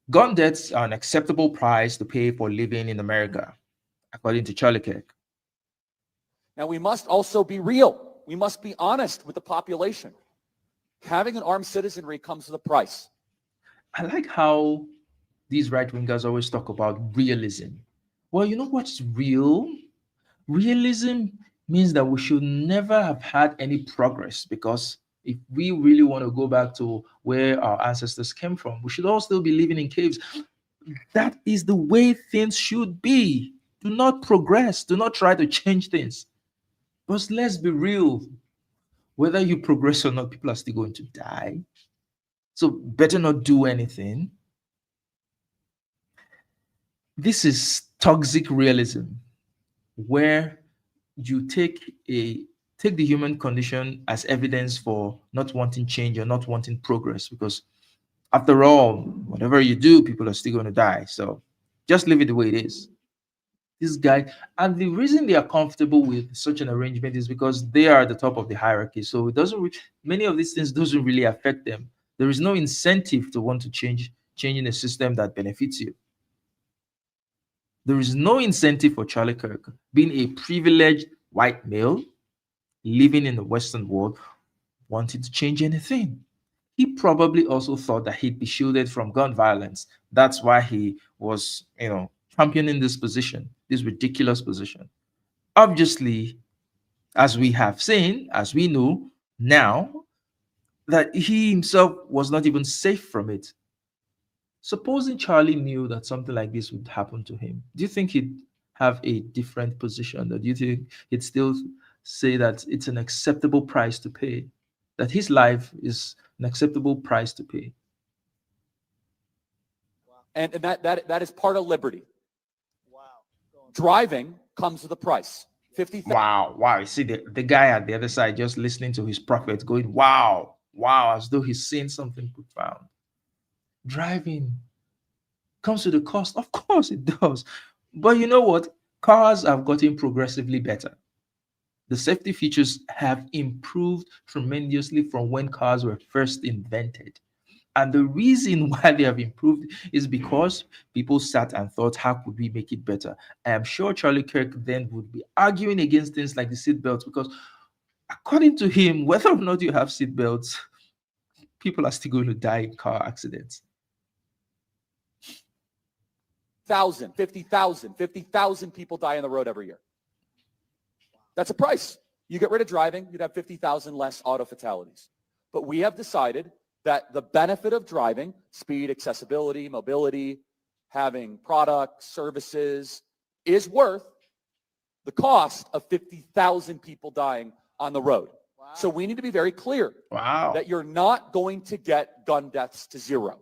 A: Gun deaths are an acceptable price to pay for living in America, according to Charlie Kirk.
G: Now, we must also be real. We must be honest with the population. Having an armed citizenry comes with a price.
A: I like how these right-wingers always talk about realism. Well, you know what's real? Realism means that we should never have had any progress, because if we really want to go back to where our ancestors came from, we should all still be living in caves. That is the way things should be. Do not progress. Do not try to change things. But let's be real. Whether you progress or not, people are still going to die. So better not do anything. This is toxic realism, where you take the human condition as evidence for not wanting change or not wanting progress, because after all, whatever you do, people are still going to die. So just leave it the way it is. This guy, and the reason they are comfortable with such an arrangement is because they are at the top of the hierarchy. So it doesn't many of these things doesn't really affect them. There is no incentive to want to changing a system that benefits you. There is no incentive for Charlie Kirk, being a privileged white male living in the Western world, wanting to change anything. He probably also thought that he'd be shielded from gun violence. That's why he was, championing this position, this ridiculous position. Obviously, as we have seen, as we know now, that he himself was not even safe from it. Supposing Charlie knew that something like this would happen to him, do you think he'd have a different position? Or do you think he'd still say that it's an acceptable price to pay? That his life is an acceptable price to pay?
G: And that is part of liberty. Driving comes with a price. 50,000.
A: Wow. You see the guy at the other side just listening to his prophet going, wow, as though he's saying something profound. Driving comes with a cost. Of course it does. But you know what? Cars have gotten progressively better. The safety features have improved tremendously from when cars were first invented. And the reason why they have improved is because people sat and thought, how could we make it better? I am sure Charlie Kirk then would be arguing against things like the seatbelts, because according to him, whether or not you have seatbelts, people are still going to die in car accidents.
G: 50,000 people die on the road every year. That's a price. You get rid of driving, you'd have 50,000 less auto fatalities. But we have decided that the benefit of driving, speed, accessibility, mobility, having products, services, is worth the cost of 50,000 people dying on the road. Wow. So we need to be very clear that you're not going to get gun deaths to zero.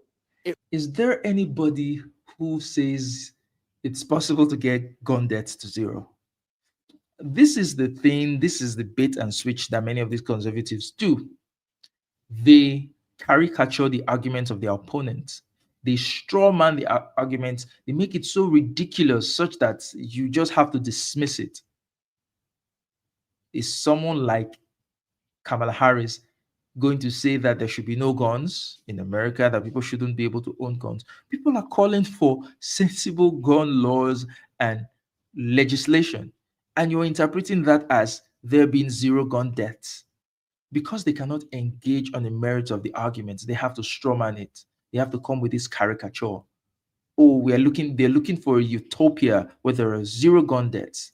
A: Is there anybody who says it's possible to get gun deaths to zero? This is the thing, this is the bait and switch that many of these conservatives do. They caricature the arguments of their opponents. They strawman the arguments. They make it so ridiculous such that you just have to dismiss it. Is someone like Kamala Harris going to say that there should be no guns in America, that people shouldn't be able to own guns? People are calling for sensible gun laws and legislation, and you're interpreting that as there being zero gun deaths. Because they cannot engage on the merits of the arguments, they have to strawman it. They have to come with this caricature. Oh, they're looking for a utopia where there are zero gun deaths.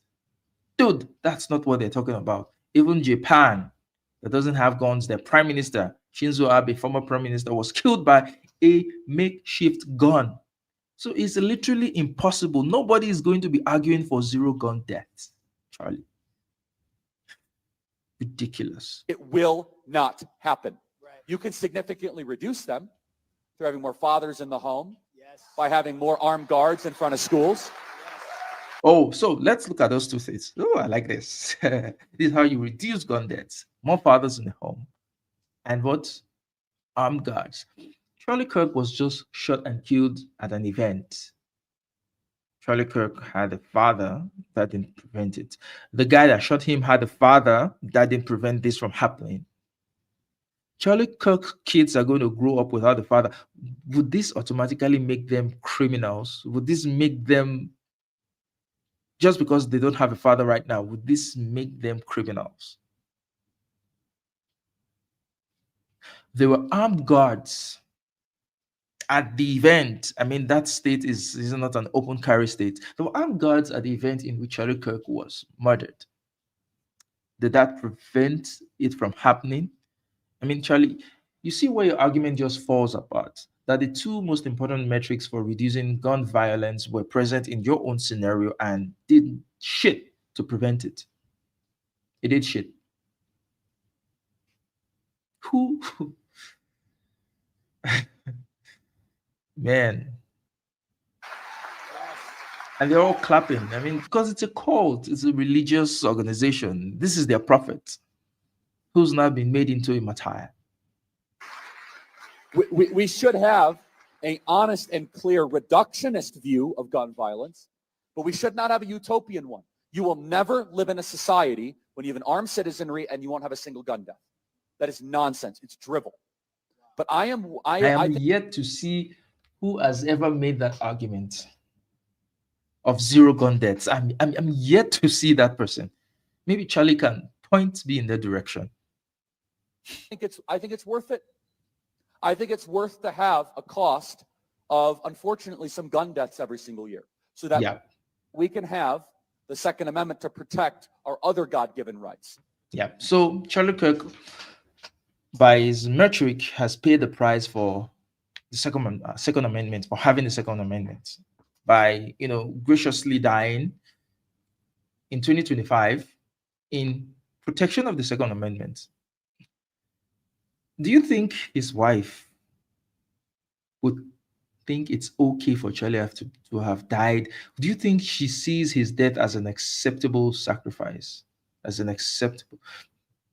A: Dude, that's not what they're talking about. Even Japan, that doesn't have guns, their prime minister, Shinzo Abe, former prime minister, was killed by a makeshift gun. So it's literally impossible. Nobody is going to be arguing for zero gun deaths, Charlie. Ridiculous.
G: It will not happen. Right. You can significantly reduce them through having more fathers in the home, by having more armed guards in front of schools.
A: Oh, so let's look at those two things. Oh, I like this. This is how you reduce gun deaths. More fathers in the home. And what? Armed guards. Charlie Kirk was just shot and killed at an event. Charlie Kirk had a father that didn't prevent it. The guy that shot him had a father that didn't prevent this from happening. Charlie Kirk's kids are going to grow up without a father. Would this automatically make them criminals? Would this make them, just because they don't have a father right now, would this make them criminals? There were armed guards at the event. I mean, that state is not an open carry state. There were armed guards at the event in which Charlie Kirk was murdered. Did that prevent it from happening? I mean, Charlie, you see where your argument just falls apart. That the two most important metrics for reducing gun violence were present in your own scenario and did shit to prevent it. It did shit. Who? Man. And they're all clapping. I mean, because it's a cult, it's a religious organization. This is their prophet, who's now been made into a martyr.
G: We should have an honest and clear reductionist view of gun violence, but we should not have a utopian one. You will never live in a society when you have an armed citizenry and you won't have a single gun death. That is nonsense. It's drivel.
C: But
A: I am yet to see who has ever made that argument of zero gun deaths. I'm yet to see that person. Maybe Charlie can point me in that direction.
C: I think it's worth it. I think it's worth to have a cost of, unfortunately, some gun deaths every single year, so that we can have the Second Amendment to protect our other God-given rights.
A: Yeah. So Charlie Kirk, by his metric, has paid the price for the Second Amendment, for having the Second Amendment, by graciously dying in 2025 in protection of the Second Amendment. Do you think his wife would think it's okay for Charlie to have died? Do you think she sees his death as an acceptable sacrifice? As an acceptable?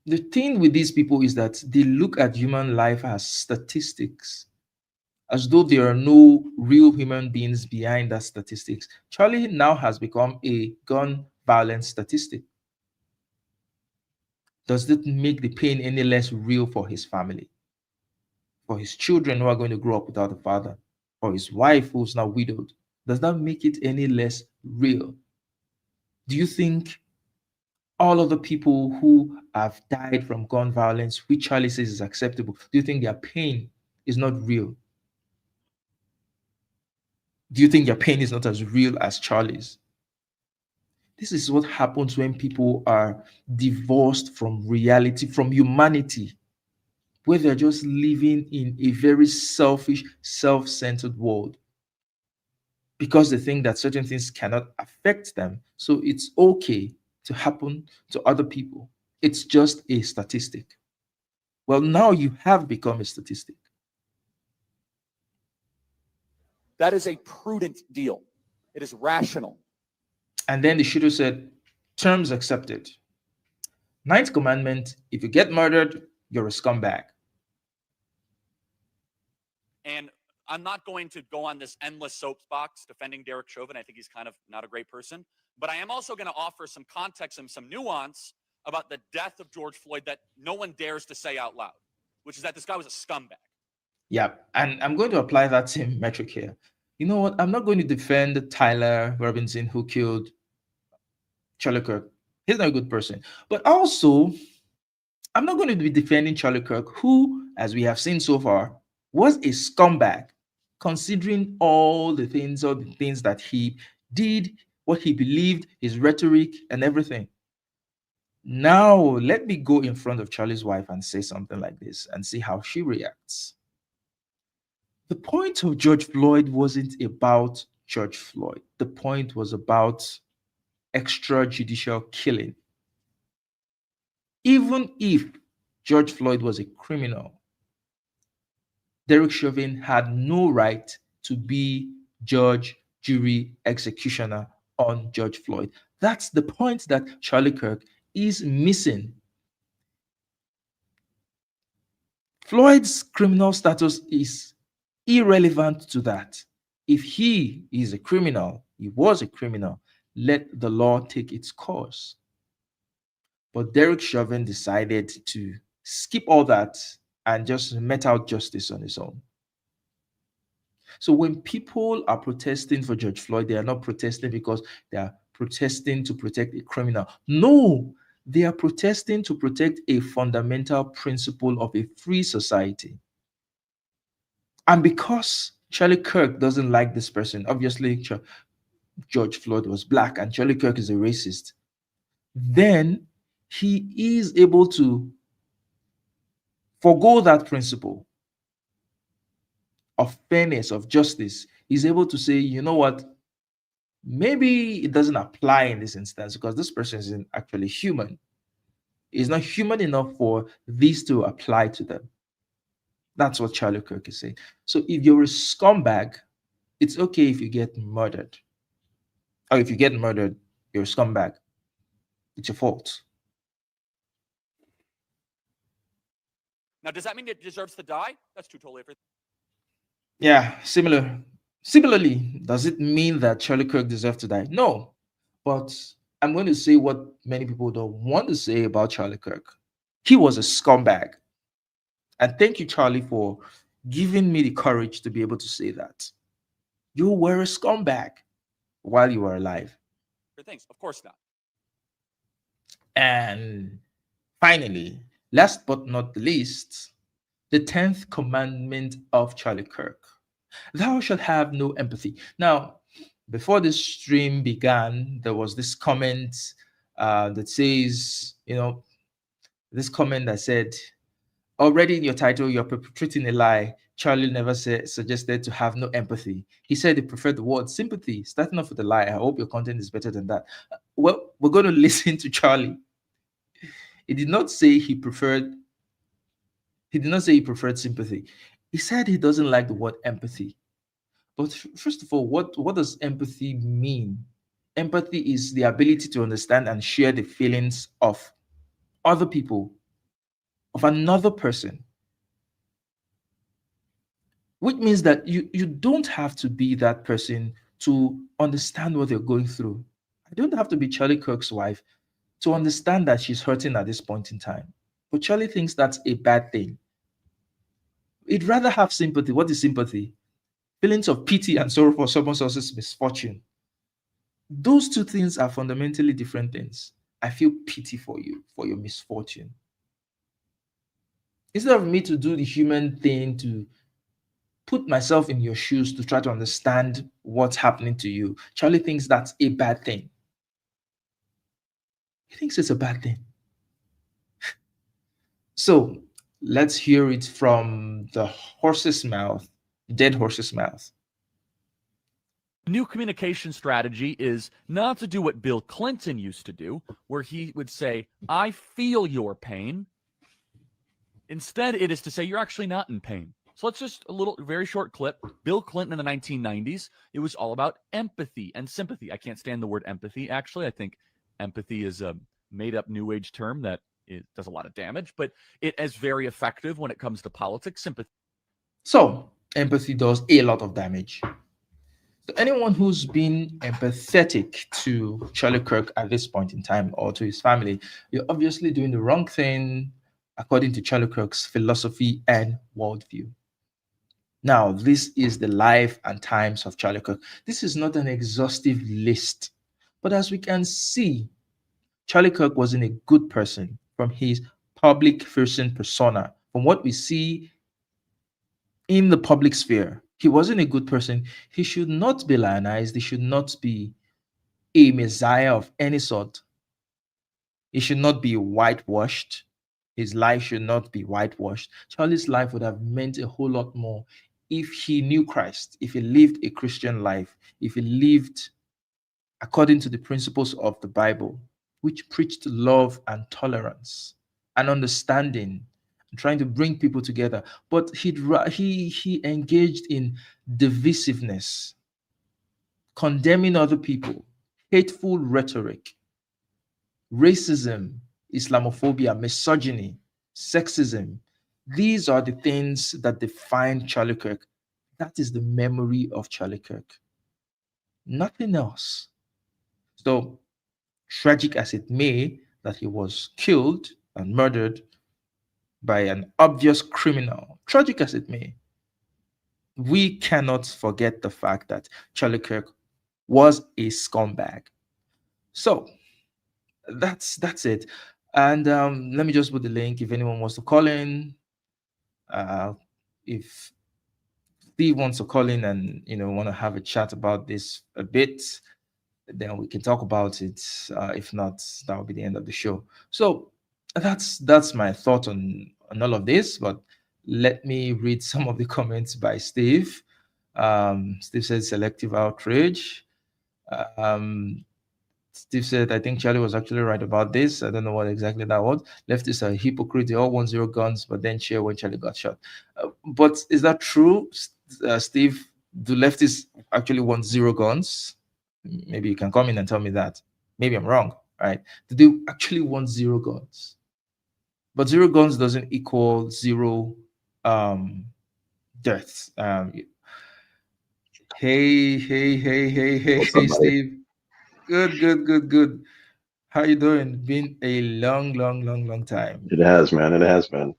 A: The thing with these people is that they look at human life as statistics, as though there are no real human beings behind that statistics. Charlie now has become a gun violence statistic. Does it make the pain any less real for his family? For his children who are going to grow up without a father? For his wife who's now widowed? Does that make it any less real? Do you think all of the people who have died from gun violence, which Charlie says is acceptable, do you think their pain is not real? Do you think their pain is not as real as Charlie's? This is what happens when people are divorced from reality, from humanity, where they're just living in a very selfish, self-centered world, because they think that certain things cannot affect them. So it's okay to happen to other people. It's just a statistic. Well, now you have become a statistic.
C: That is a prudent deal. It is rational.
A: And then the shooter said, terms accepted. Ninth commandment, if you get murdered, you're a scumbag.
C: And I'm not going to go on this endless soapbox defending Derek Chauvin. I think he's kind of not a great person. But I am also going to offer some context and some nuance about the death of George Floyd that no one dares to say out loud, which is that this guy was a scumbag.
A: Yeah, and I'm going to apply that same metric here. You know what? I'm not going to defend Tyler Robinson, who killed Charlie Kirk. He's not a good person. But also, I'm not going to be defending Charlie Kirk, who, as we have seen so far, was a scumbag, considering all the things that he did, what he believed, his rhetoric, and everything. Now, let me go in front of Charlie's wife and say something like this and see how she reacts. The point of George Floyd wasn't about George Floyd. The point was about extrajudicial killing. Even if George Floyd was a criminal, Derek Chauvin had no right to be judge, jury, executioner on George Floyd. That's the point that Charlie Kirk is missing. Floyd's criminal status is irrelevant to that. If he is a criminal, he was a criminal, let the law take its course. But Derek Chauvin decided to skip all that and just met out justice on his own. So when people are protesting for George Floyd, they are not protesting because they are protesting to protect a criminal. No, they are protesting to protect a fundamental principle of a free society. And because Charlie Kirk doesn't like this person, obviously George Floyd was black and Charlie Kirk is a racist, then he is able to forgo that principle of fairness, of justice. He's able to say, you know what, maybe it doesn't apply in this instance because this person isn't actually human. He's not human enough for these to apply to them. That's what Charlie Kirk is saying. So if you're a scumbag, it's okay if you get murdered. Or if you get murdered, you're a scumbag. It's your fault.
C: Now, does that mean it deserves to die? That's two totally different.
A: Yeah, similarly, does it mean that Charlie Kirk deserves to die? No. But I'm going to say what many people don't want to say about Charlie Kirk. He was a scumbag. And thank you, Charlie, for giving me the courage to be able to say that. You were a scumbag while you were alive.
C: Thanks. Of course not.
A: And finally, last but not least, the 10th commandment of Charlie Kirk: thou shalt have no empathy. Now, before this stream began, there was this comment that says, this comment that said, already in your title, you're perpetrating a lie. Charlie never suggested to have no empathy. He said he preferred the word sympathy. Starting off with a lie. I hope your content is better than that. Well, we're going to listen to Charlie. He did not say he preferred. He did not say he preferred sympathy. He said he doesn't like the word empathy. But first of all, what does empathy mean? Empathy is the ability to understand and share the feelings of other people, of another person, which means that you don't have to be that person to understand what they're going through. I don't have to be Charlie Kirk's wife to understand that she's hurting at this point in time. But Charlie thinks that's a bad thing. He'd rather have sympathy. What is sympathy? Feelings of pity and sorrow for someone else's misfortune. Those two things are fundamentally different things. I feel pity for you, for your misfortune. Instead of me to do the human thing, to put myself in your shoes to try to understand what's happening to you, Charlie thinks that's a bad thing. He thinks it's a bad thing. So let's hear it from the horse's mouth, dead horse's mouth.
C: New communication strategy is not to do what Bill Clinton used to do, where he would say, I feel your pain. Instead, it is to say, you're actually not in pain. So let's just very short clip. Bill Clinton in the 1990s, it was all about empathy and sympathy. I can't stand the word empathy, actually. I think empathy is a made-up new age term that it does a lot of damage, but it is very effective when it comes to politics. Sympathy.
A: So empathy does a lot of damage. So anyone who's been empathetic to Charlie Kirk at this point in time or to his family, you're obviously doing the wrong thing according to Charlie Kirk's philosophy and worldview. Now, this is the life and times of Charlie Kirk. This is not an exhaustive list, but as we can see, Charlie Kirk wasn't a good person from his public facing persona. From what we see in the public sphere, he wasn't a good person. He should not be lionized. He should not be a messiah of any sort. He should not be whitewashed. His life should not be whitewashed. Charlie's life would have meant a whole lot more if he knew Christ, if he lived a Christian life, if he lived according to the principles of the Bible, which preached love and tolerance and understanding, and trying to bring people together. But he engaged in divisiveness, condemning other people, hateful rhetoric, racism, Islamophobia, misogyny, sexism. These are the things that define Charlie Kirk. That is the memory of Charlie Kirk. Nothing else. So, tragic as it may that he was killed and murdered by an obvious criminal, tragic as it may, we cannot forget the fact that Charlie Kirk was a scumbag. So, that's it. And let me just put the link if anyone wants to call in. If Steve wants to call in and want to have a chat about this a bit, then we can talk about it. If not, that will be the end of the show. So that's my thought on all of this. But let me read some of the comments by Steve. Steve said selective outrage. Steve said, I think Charlie was actually right about this. I don't know what exactly that was. Leftists are hypocrites. They all want zero guns, but then cheer when Charlie got shot. But is that true, Steve? Do leftists actually want zero guns? Maybe you can come in and tell me that. Maybe I'm wrong, right? Do they actually want zero guns? But zero guns doesn't equal zero deaths. Hey, Steve. Good. How you doing? Been a long time.
L: It has, man. It has been.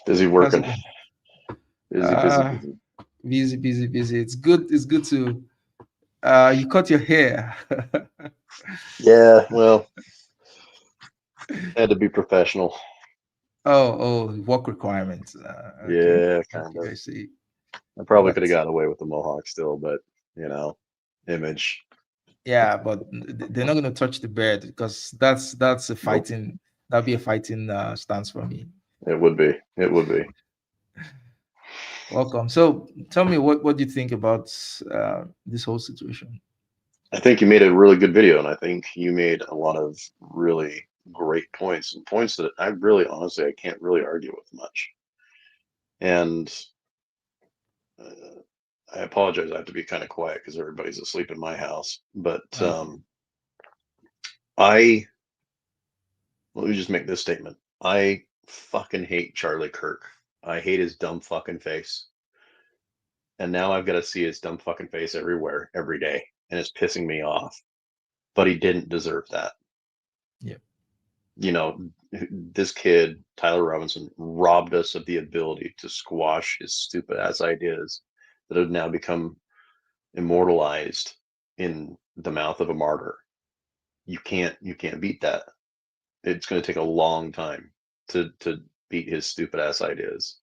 L: Busy
A: How's
L: working.
A: it going?
L: Busy.
A: Busy. It's good. It's good to. You cut your hair.
L: Yeah, well, had to be professional.
A: Work requirements. Okay.
L: Yeah, kind
A: Okay,
L: of.
A: I see.
L: I probably
A: But
L: could have gotten away with the mohawk still, but image.
A: yeah, but they're not going to touch the beard because that's a
L: Nope.
A: fighting. That'd be a fighting stance for me.
L: It would be. It would be.
A: Welcome. So tell me what do you think about this whole situation?
L: I think you made a really good video, and I think you made a lot of really great points and points that I really, honestly, I can't really argue with much. And I apologize. I have to be kind of quiet because everybody's asleep in my house. But let me just make this statement. I fucking hate Charlie Kirk. I hate his dumb fucking face. And now I've got to see his dumb fucking face everywhere, every day. And it's pissing me off. But he didn't deserve that.
A: Yeah.
L: This kid, Tyler Robinson, robbed us of the ability to squash his stupid ass ideas that have now become immortalized in the mouth of a martyr. You can't beat that. It's going to take a long time to beat his stupid ass ideas.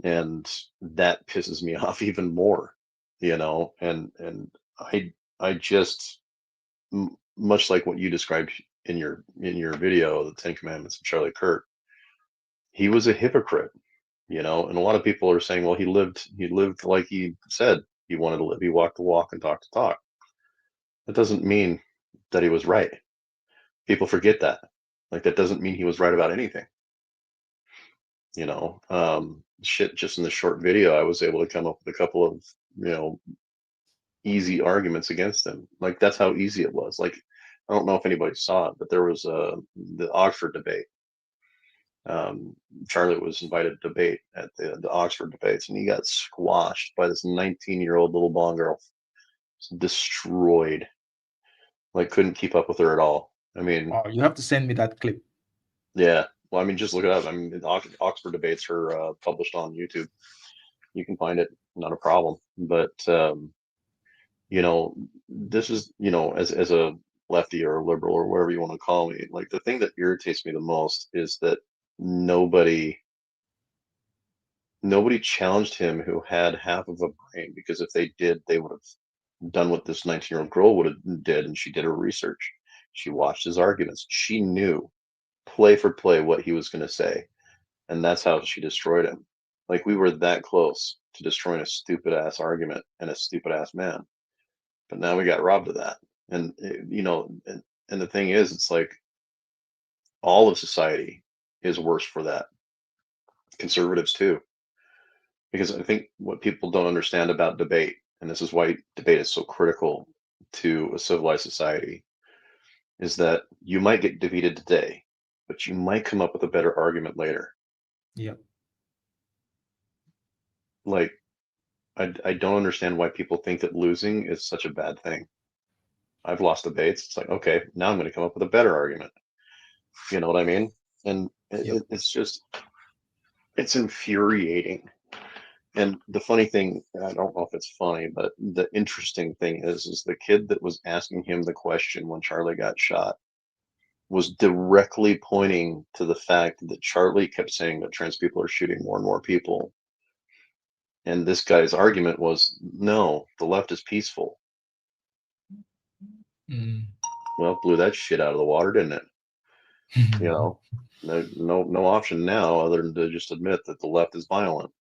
L: And that pisses me off even more, and I just, much like what you described in your video, the 10 Commandments of Charlie Kirk, he was a hypocrite, and a lot of people are saying, well, he lived like he said he wanted to live. He walked the walk and talked the talk. That doesn't mean that he was right. People forget that. Like, that doesn't mean he was right about anything. Shit, just in the short video, I was able to come up with a couple of, easy arguments against him. Like, that's how easy it was. Like, I don't know if anybody saw it, but there was the Oxford debate. Charlie was invited to debate at the Oxford debates, and he got squashed by this 19-year-old little blonde girl. Destroyed. Like, couldn't keep up with her at all. I mean,
A: Oh, you have to send me that clip.
L: yeah. Well, I mean, just look it up. I mean, Oxford debates are published on YouTube. You can find it, not a problem. But this is, as a lefty or a liberal or whatever you want to call me, like, the thing that irritates me the most is that nobody challenged him who had half of a brain, because if they did, they would have done what this 19-year-old girl would have did, and she did her research. She watched his arguments. She knew play for play what he was going to say, and that's how she destroyed him. Like, we were that close to destroying a stupid ass argument and a stupid ass man, but now we got robbed of that. And and the thing is, it's like all of society is worse for that. Conservatives too. Because I think what people don't understand about debate, and this is why debate is so critical to a civilized society, is that you might get defeated today, but you might come up with a better argument later.
A: Yeah.
L: Like, I don't understand why people think that losing is such a bad thing. I've lost debates. It's like, okay, now I'm going to come up with a better argument. You know what I mean? And it's just, it's infuriating. And the funny thing, I don't know if it's funny, but the interesting thing is the kid that was asking him the question when Charlie got shot was directly pointing to the fact that Charlie kept saying that trans people are shooting more and more people. And this guy's argument was, no, the left is peaceful. Well, blew that shit out of the water, didn't it? No option now other than to just admit that the left is violent.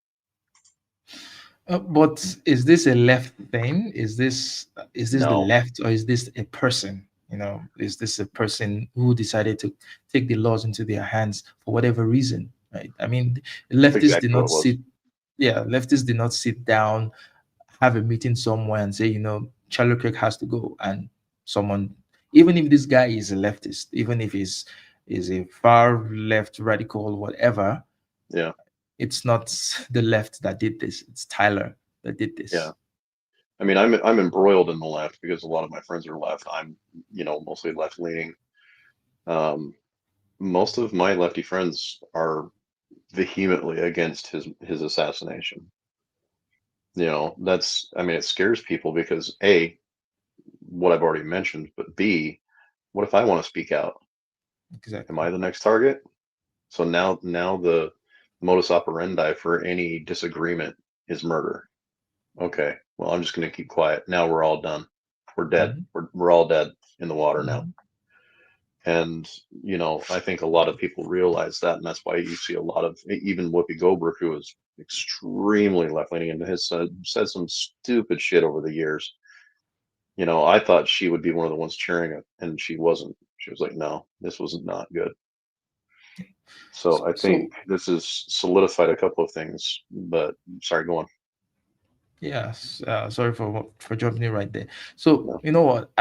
A: But is this a left thing? Is this the
L: No.
A: left, or is this a person? Is this a person who decided to take the laws into their hands for whatever reason? Right? I mean, leftists did not sit. Yeah, leftists did not sit down, have a meeting somewhere, and say, Charlie Kirk has to go, and someone, even if this guy is a leftist, even if he's is a far left radical, whatever.
L: Yeah.
A: It's not the left that did this. It's Tyler that did this.
L: Yeah. I mean, I'm embroiled in the left because a lot of my friends are left. I'm, mostly left leaning. most of my lefty friends are vehemently against his assassination. You know, that's, I mean, it scares people because A, what I've already mentioned, but B, what if I want to speak out?
A: Exactly.
L: Am I the next target? So now the modus operandi for any disagreement is murder. Okay, well, I'm just going to keep quiet. Now we're all done. We're dead. We're all dead in the water now. And, you know, I think a lot of people realize that, and that's why you see a lot of, even Whoopi Goldberg, who is extremely left-leaning and has said some stupid shit over the years. You know, I thought she would be one of the ones cheering it, and she wasn't. She was like, no, this was not good. So I think this has solidified a couple of things, but sorry, go on.
A: Yes, sorry for jumping in right there. So you know what,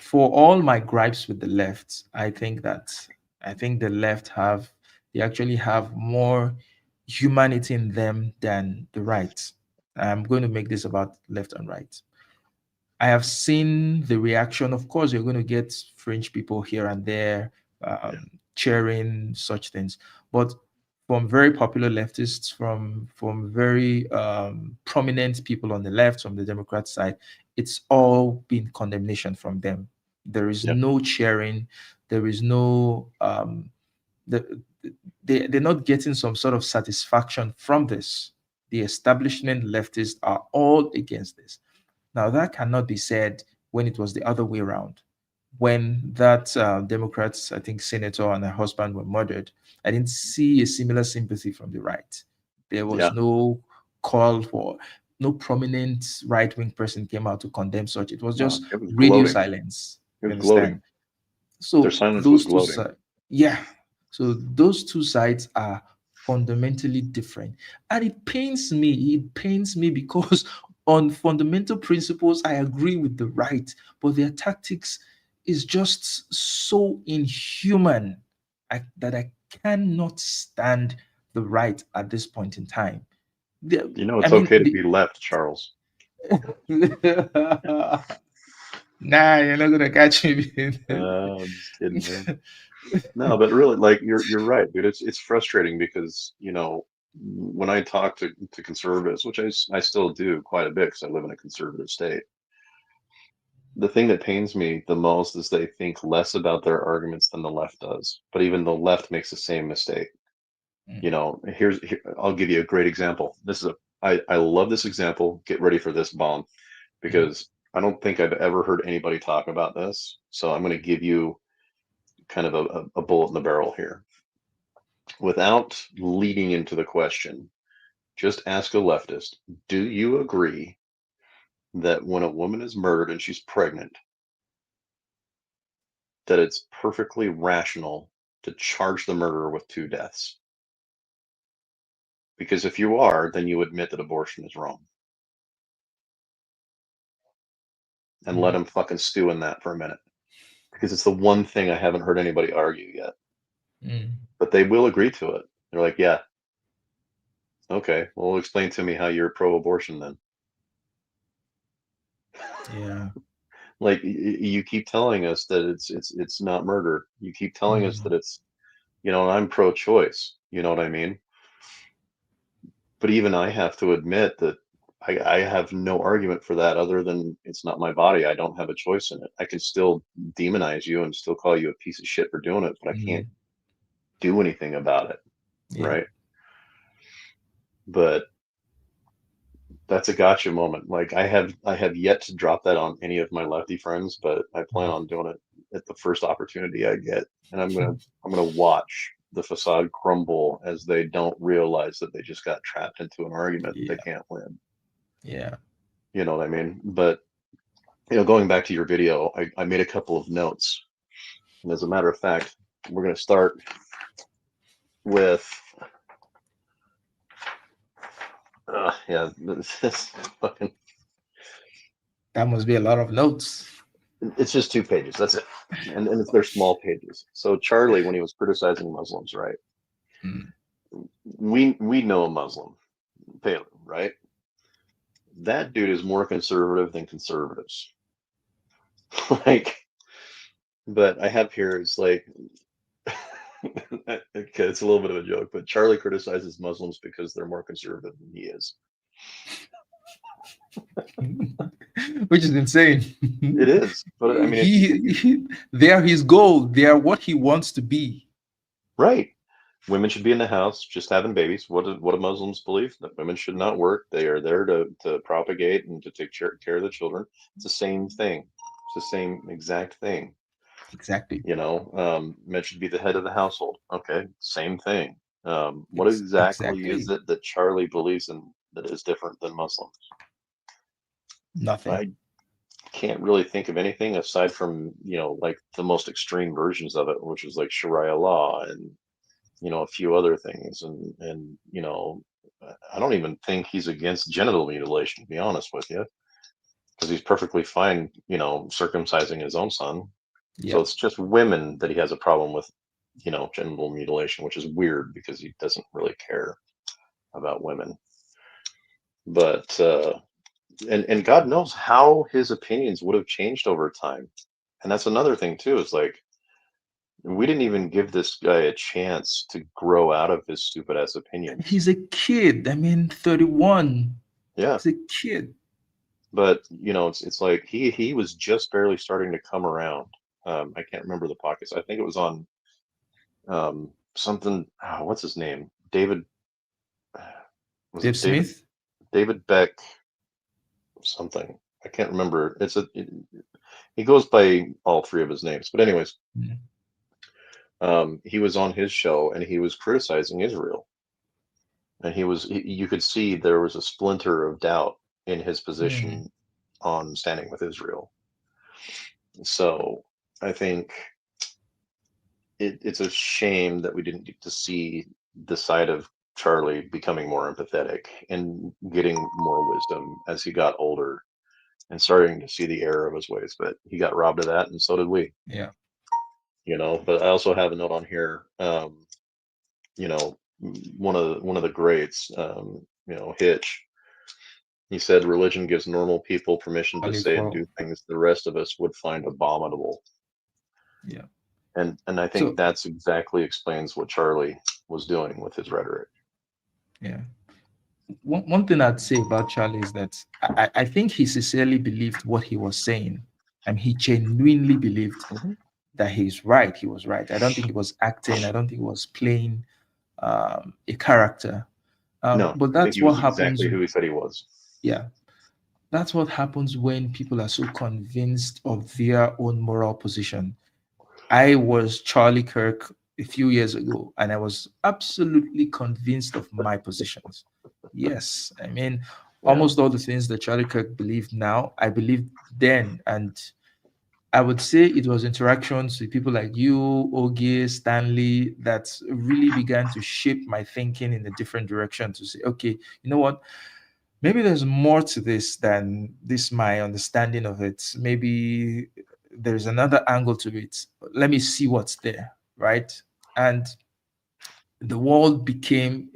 A: for all my gripes with the left, I think the left they actually have more humanity in them than the right. I'm going to make this about left and right. I have seen the reaction. Of course, you're going to get fringe people here and there cheering such things, but from very popular leftists, from very prominent people on the left, from the Democrat side, it's all been condemnation from them. There is no cheering. There is no the, they're not getting some sort of satisfaction from this. The establishment leftists are all against this. Now, that cannot be said when it was the other way around. When that Democrats, I think, senator and her husband were murdered, I didn't see a similar sympathy from the right. There was no call for, no prominent right-wing person came out to condemn such. It was just
L: it was
A: radio
L: gloating.
A: silence.
L: It
A: You
L: was
A: understand?
L: gloating.
A: So
L: Their silence
A: those
L: was
A: two
L: gloating.
A: sides, yeah. So those two sides are fundamentally different, and it pains me. It pains me because on fundamental principles, I agree with the right, but their tactics is just so inhuman that I cannot stand the right at this point in time.
L: You know, it's okay to be left, Charles.
A: Nah, you're not gonna catch me.
L: I'm just kidding, man. No, but really, like you're right, dude. It's frustrating because, you know, when I talk to conservatives, which I still do quite a bit because I live in a conservative state, the thing that pains me the most is they think less about their arguments than the left does. But even the left makes the same mistake. You know, I'll give you a great example. I love this example. Get ready for this bomb, because I don't think I've ever heard anybody talk about this. So I'm going to give you kind of a bullet in the barrel here. Without leading into the question, just ask a leftist, do you agree that when a woman is murdered and she's pregnant, that it's perfectly rational to charge the murderer with 2 deaths? Because if you are, then you admit that abortion is wrong. And let them fucking stew in that for a minute. Because it's the one thing I haven't heard anybody argue yet. But they will agree to it. They're like, yeah. Okay, well, explain to me how you're pro-abortion then.
A: Yeah.
L: Like, you keep telling us that it's not murder. You keep telling us that it's, you know, I'm pro-choice. You know what I mean? But even I have to admit that I have no argument for that other than it's not my body. I don't have a choice in it. I can still demonize you and still call you a piece of shit for doing it, but I can't do anything about it. Right? But that's a gotcha moment. Like I have yet to drop that on any of my lefty friends, but I plan on doing it at the first opportunity I get. And I'm gonna watch the facade crumble as they don't realize that they just got trapped into an argument that they can't win.
A: Yeah.
L: You know what I mean? But, you know, going back to your video, I made a couple of notes. And as a matter of fact, we're going to start with, yeah, this fucking.
A: That must be a lot of notes.
L: It's just 2 pages. That's it. And they're small pages. So Charlie, when he was criticizing Muslims, right? We know a Muslim, Palin, right? That dude is more conservative than conservatives. Like, but I have here, it's like, Okay, it's a little bit of a joke, but Charlie criticizes Muslims because they're more conservative than he is.
A: Which is insane.
L: It is, but I mean,
A: they are his goal. They are what he wants to be.
L: right. Women should be in the house just having babies. What do Muslims believe? That women should not work. They are there to propagate and to take care of the children. It's the same thing. It's the same exact thing.
A: Exactly.
L: Men should be the head of the household. Okay, same thing. What exactly is it that Charlie believes in that is different than Muslims?
A: Nothing.
L: I can't really think of anything aside from, like the most extreme versions of it, which is like Sharia law and, a few other things. And, I don't even think he's against genital mutilation, to be honest with you, because he's perfectly fine, circumcising his own son. So it's just women that he has a problem with, genital mutilation, which is weird because he doesn't really care about women. But, and God knows how his opinions would have changed over time. And that's another thing too, is like, we didn't even give this guy a chance to grow out of his stupid ass opinions.
A: He's a kid. I mean, 31.
L: Yeah.
A: He's a kid.
L: But, it's like he was just barely starting to come around. I can't remember the pockets. I think it was on something. What's his name? David.
A: Dave Smith?
L: David Beck. Something. I can't remember. He goes by all three of his names. But anyways, he was on his show and he was criticizing Israel. And you could see there was a splinter of doubt in his position on standing with Israel. So I think it's a shame that we didn't get to see the side of Charlie becoming more empathetic and getting more wisdom as he got older and starting to see the error of his ways. But he got robbed of that, and so did we.
A: Yeah.
L: But I also have a note on here. One of the greats, Hitch. He said religion gives normal people permission to say and do things the rest of us would find abominable.
A: Yeah.
L: And I think that's exactly explains what Charlie was doing with his rhetoric.
A: Yeah. One thing I'd say about Charlie is that I think he sincerely believed what he was saying. And he genuinely believed that he's right. He was right. I don't think he was acting. I don't think he was playing a character.
L: No,
A: but that's what happens.
L: Exactly who he said he was.
A: Yeah. That's what happens when people are so convinced of their own moral position. I was Charlie Kirk a few years ago, and I was absolutely convinced of my positions. Yes, I mean, almost all the things that Charlie Kirk believed now, I believed then. And I would say it was interactions with people like you, Ogie, Stanley, that really began to shape my thinking in a different direction to say, okay, you know what? Maybe there's more to this than this, my understanding of it. Maybe there's another angle to it. Let me see what's there, right? And the world became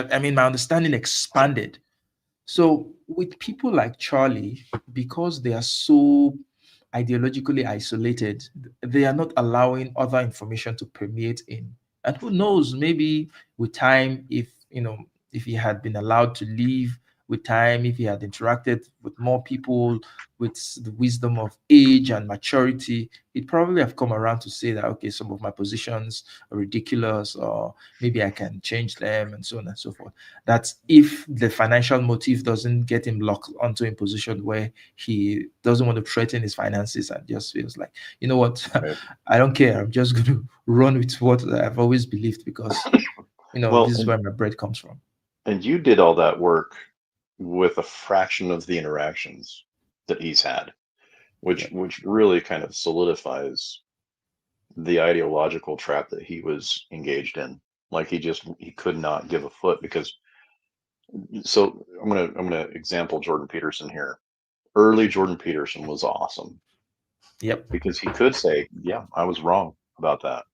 A: my understanding expanded. So with people like Charlie, because they are so ideologically isolated, they are not allowing other information to permeate in. And who knows, maybe with time, if he had been allowed to leave, with time, if he had interacted with more people with the wisdom of age and maturity, he'd probably have come around to say that, okay, some of my positions are ridiculous, or maybe I can change them, and so on and so forth. That's if the financial motive doesn't get him locked onto a position where he doesn't want to threaten his finances and just feels like, you know what, I don't care. I'm just going to run with what I've always believed because, this is where my bread comes from.
L: And you did all that work with a fraction of the interactions that he's had, which really kind of solidifies the ideological trap that he was engaged in. Like he could not give a foot because. So I'm gonna example Jordan Peterson here. Early Jordan Peterson was awesome.
A: Yep.
L: Because he could say, yeah, I was wrong about that.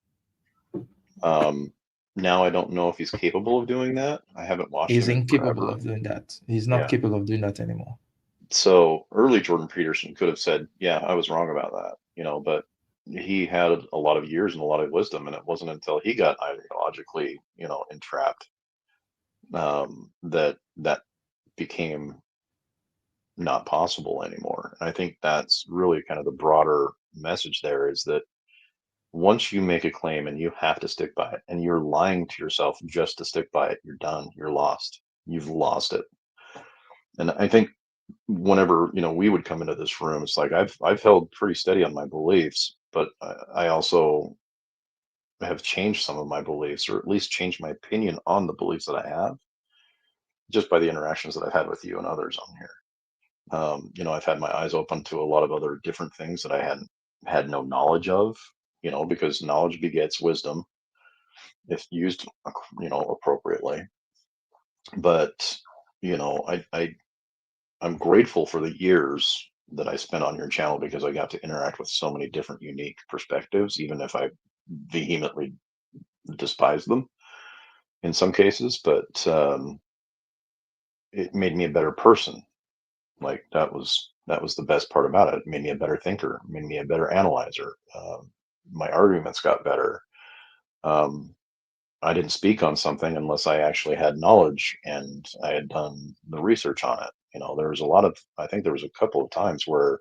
L: Now I don't know if he's capable of doing that. I haven't watched him.
A: He's incapable of doing that. He's not capable of doing that anymore.
L: So early Jordan Peterson could have said, yeah, I was wrong about that, but he had a lot of years and a lot of wisdom, and it wasn't until he got ideologically, entrapped, that became not possible anymore. And I think that's really kind of the broader message there, is that once you make a claim and you have to stick by it, and you're lying to yourself just to stick by it, you're done. You're lost. You've lost it. And I think whenever we would come into this room, it's like I've held pretty steady on my beliefs, but I also have changed some of my beliefs, or at least changed my opinion on the beliefs that I have, just by the interactions that I've had with you and others on here. I've had my eyes open to a lot of other different things that I hadn't had no knowledge of, because knowledge begets wisdom if used, appropriately. But, I'm grateful for the years that I spent on your channel, because I got to interact with so many different unique perspectives, even if I vehemently despise them in some cases. But it made me a better person. Like that was the best part about it. It made me a better thinker, made me a better analyzer. My arguments got better. I didn't speak on something unless I actually had knowledge and I had done the research on it. There was I think there was a couple of times where,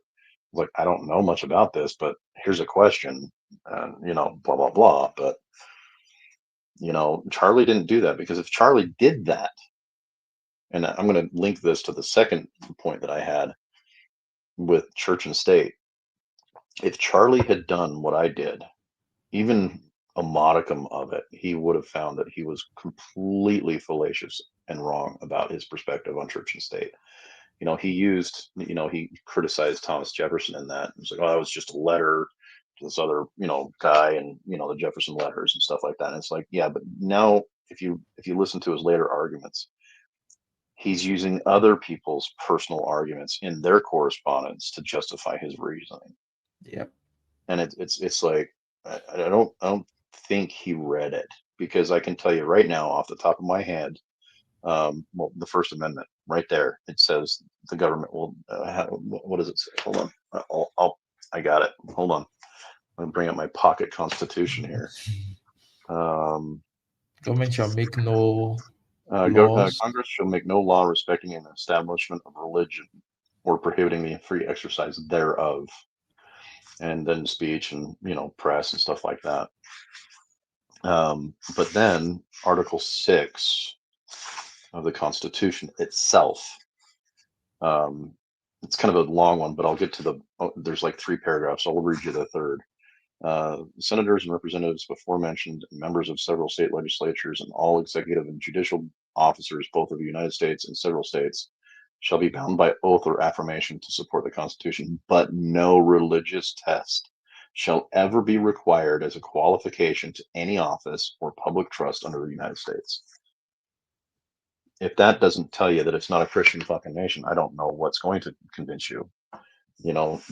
L: like, I don't know much about this, but here's a question, and blah blah blah. But Charlie didn't do that, because if Charlie did that, and I'm going to link this to the second point that I had with church and state. If Charlie had done what I did, even a modicum of it, he would have found that he was completely fallacious and wrong about his perspective on church and state. He criticized Thomas Jefferson in that. It was like, oh, that was just a letter to this other, guy, and the Jefferson letters and stuff like that. And it's like, yeah, but now if you listen to his later arguments, he's using other people's personal arguments in their correspondence to justify his reasoning.
A: Yep.
L: And it's like, I don't think he read it, because I can tell you right now off the top of my head, well, the First Amendment right there, it says the government will what does it say? Hold on, I got it. Hold on, I'm gonna bring up my pocket constitution here.
A: Government shall make no laws.
L: Congress shall make no law respecting an establishment of religion or prohibiting the free exercise thereof. And then speech and press and stuff like that. But then Article 6 of the Constitution itself, it's kind of a long one, but I'll get to there's like 3 paragraphs. I'll read you the third. Senators and representatives before mentioned, members of several state legislatures, and all executive and judicial officers, both of the United States and several states, shall be bound by oath or affirmation to support the Constitution, but no religious test shall ever be required as a qualification to any office or public trust under the United States. If that doesn't tell you that it's not a Christian fucking nation, I don't know what's going to convince you.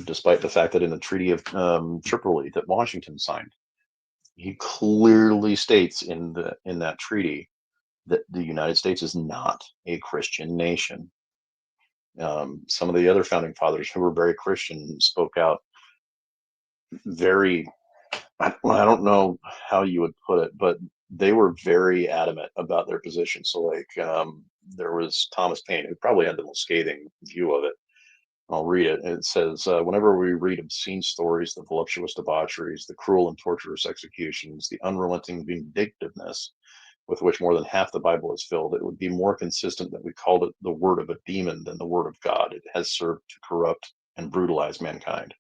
L: Despite the fact that in the Treaty of Tripoli that Washington signed, he clearly states in that treaty that the United States is not a Christian nation. Some of the other founding fathers who were very Christian spoke out very, I don't know how you would put it, but they were very adamant about their position. So like there was Thomas Paine, who probably had the most scathing view of it. I'll read it. It says, whenever we read obscene stories, the voluptuous debaucheries, the cruel and torturous executions, the unrelenting vindictiveness with which more than half the Bible is filled, it would be more consistent that we called it the word of a demon than the word of God. It has served to corrupt and brutalize mankind.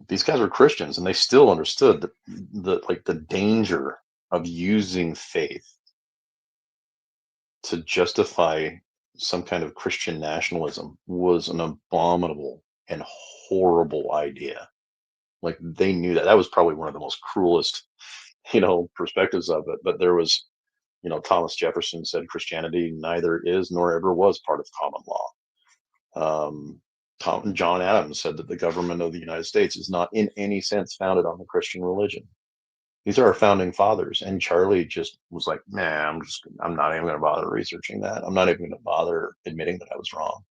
L: These guys were Christians, and they still understood the danger of using faith to justify some kind of Christian nationalism was an abominable and horrible idea. Like, they knew that. That was probably one of the most cruelest, perspectives of it. But there was, Thomas Jefferson said Christianity neither is nor ever was part of common law. John Adams said that the government of the United States is not in any sense founded on the Christian religion. These are our founding fathers. And Charlie just was like, nah, I'm not even going to bother researching that. I'm not even going to bother admitting that I was wrong.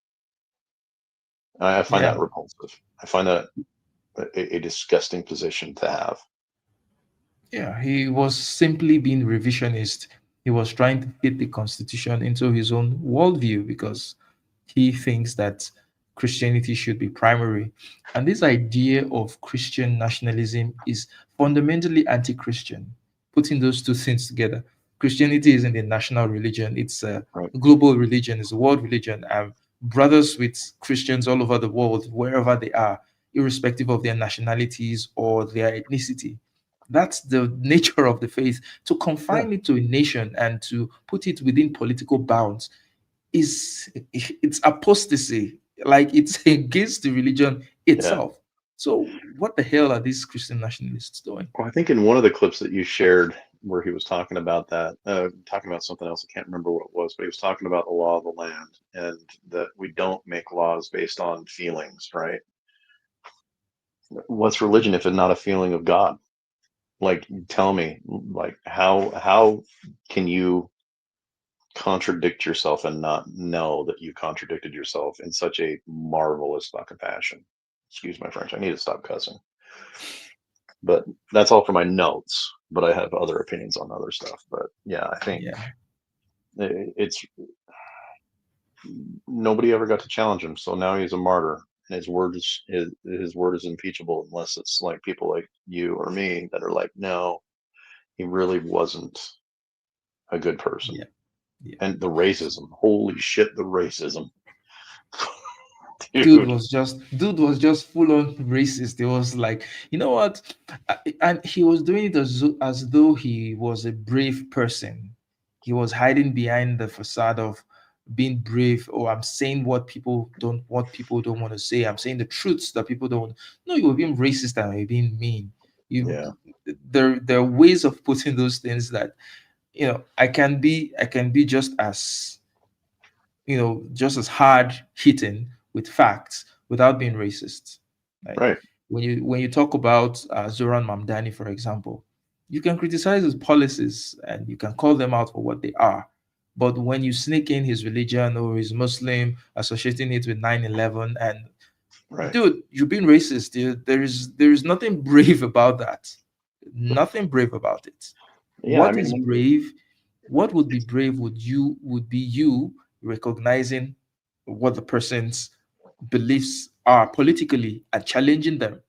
L: I find that repulsive. I find that a disgusting position to have.
A: Yeah, he was simply being revisionist. He was trying to fit the Constitution into his own worldview because he thinks that Christianity should be primary. And this idea of Christian nationalism is fundamentally anti Christian, putting those two things together. Christianity isn't a national religion, it's a
L: Right.
A: global religion, it's a world religion. Brothers with Christians all over the world, wherever they are, irrespective of their nationalities or their ethnicity. That's the nature of the faith. To confine it to a nation and to put it within political bounds is it's apostasy. Like it's against the religion
L: Yeah.
A: itself. So what the hell are these Christian nationalists doing?
L: Well, I think in one of the clips that you shared where he was talking about that, talking about something else, I can't remember what it was, but he was talking about the law of the land and that we don't make laws based on feelings, right? What's religion if it's not a feeling of God? Like, tell me, like, how can you contradict yourself and not know that you contradicted yourself in such a marvelous fucking fashion? Excuse my French. I need to stop cussing. But that's all for my notes. But I have other opinions on other stuff. But yeah, I think
A: Yeah.
L: it's nobody ever got to challenge him, so now he's a martyr. And his word is impeachable unless it's like people like you or me that are like, no, he really wasn't a good person.
A: Yeah. Yeah.
L: And the racism, holy shit, the racism.
A: Dude was just full on racist. It was like, you know what? And he was doing it as though he was a brave person. He was hiding behind the facade of being brave. Oh, I'm saying what people don't want to say. I'm saying the truths that people don't want. No, you were being racist and you're being mean.
L: Yeah.
A: There are ways of putting those things that, I can be just as, just as hard hitting with facts without being racist. Like,
L: Right.
A: When you talk about Zoran Mamdani, for example, you can criticize his policies and you can call them out for what they are. But when you sneak in his religion or his Muslim, associating it with 9/11, and
L: Right.
A: dude, you're being racist. Dude. There is nothing brave about that. Nothing brave about it.
L: Yeah,
A: What is brave? What would be brave would be you recognizing what the person's beliefs are politically and challenging them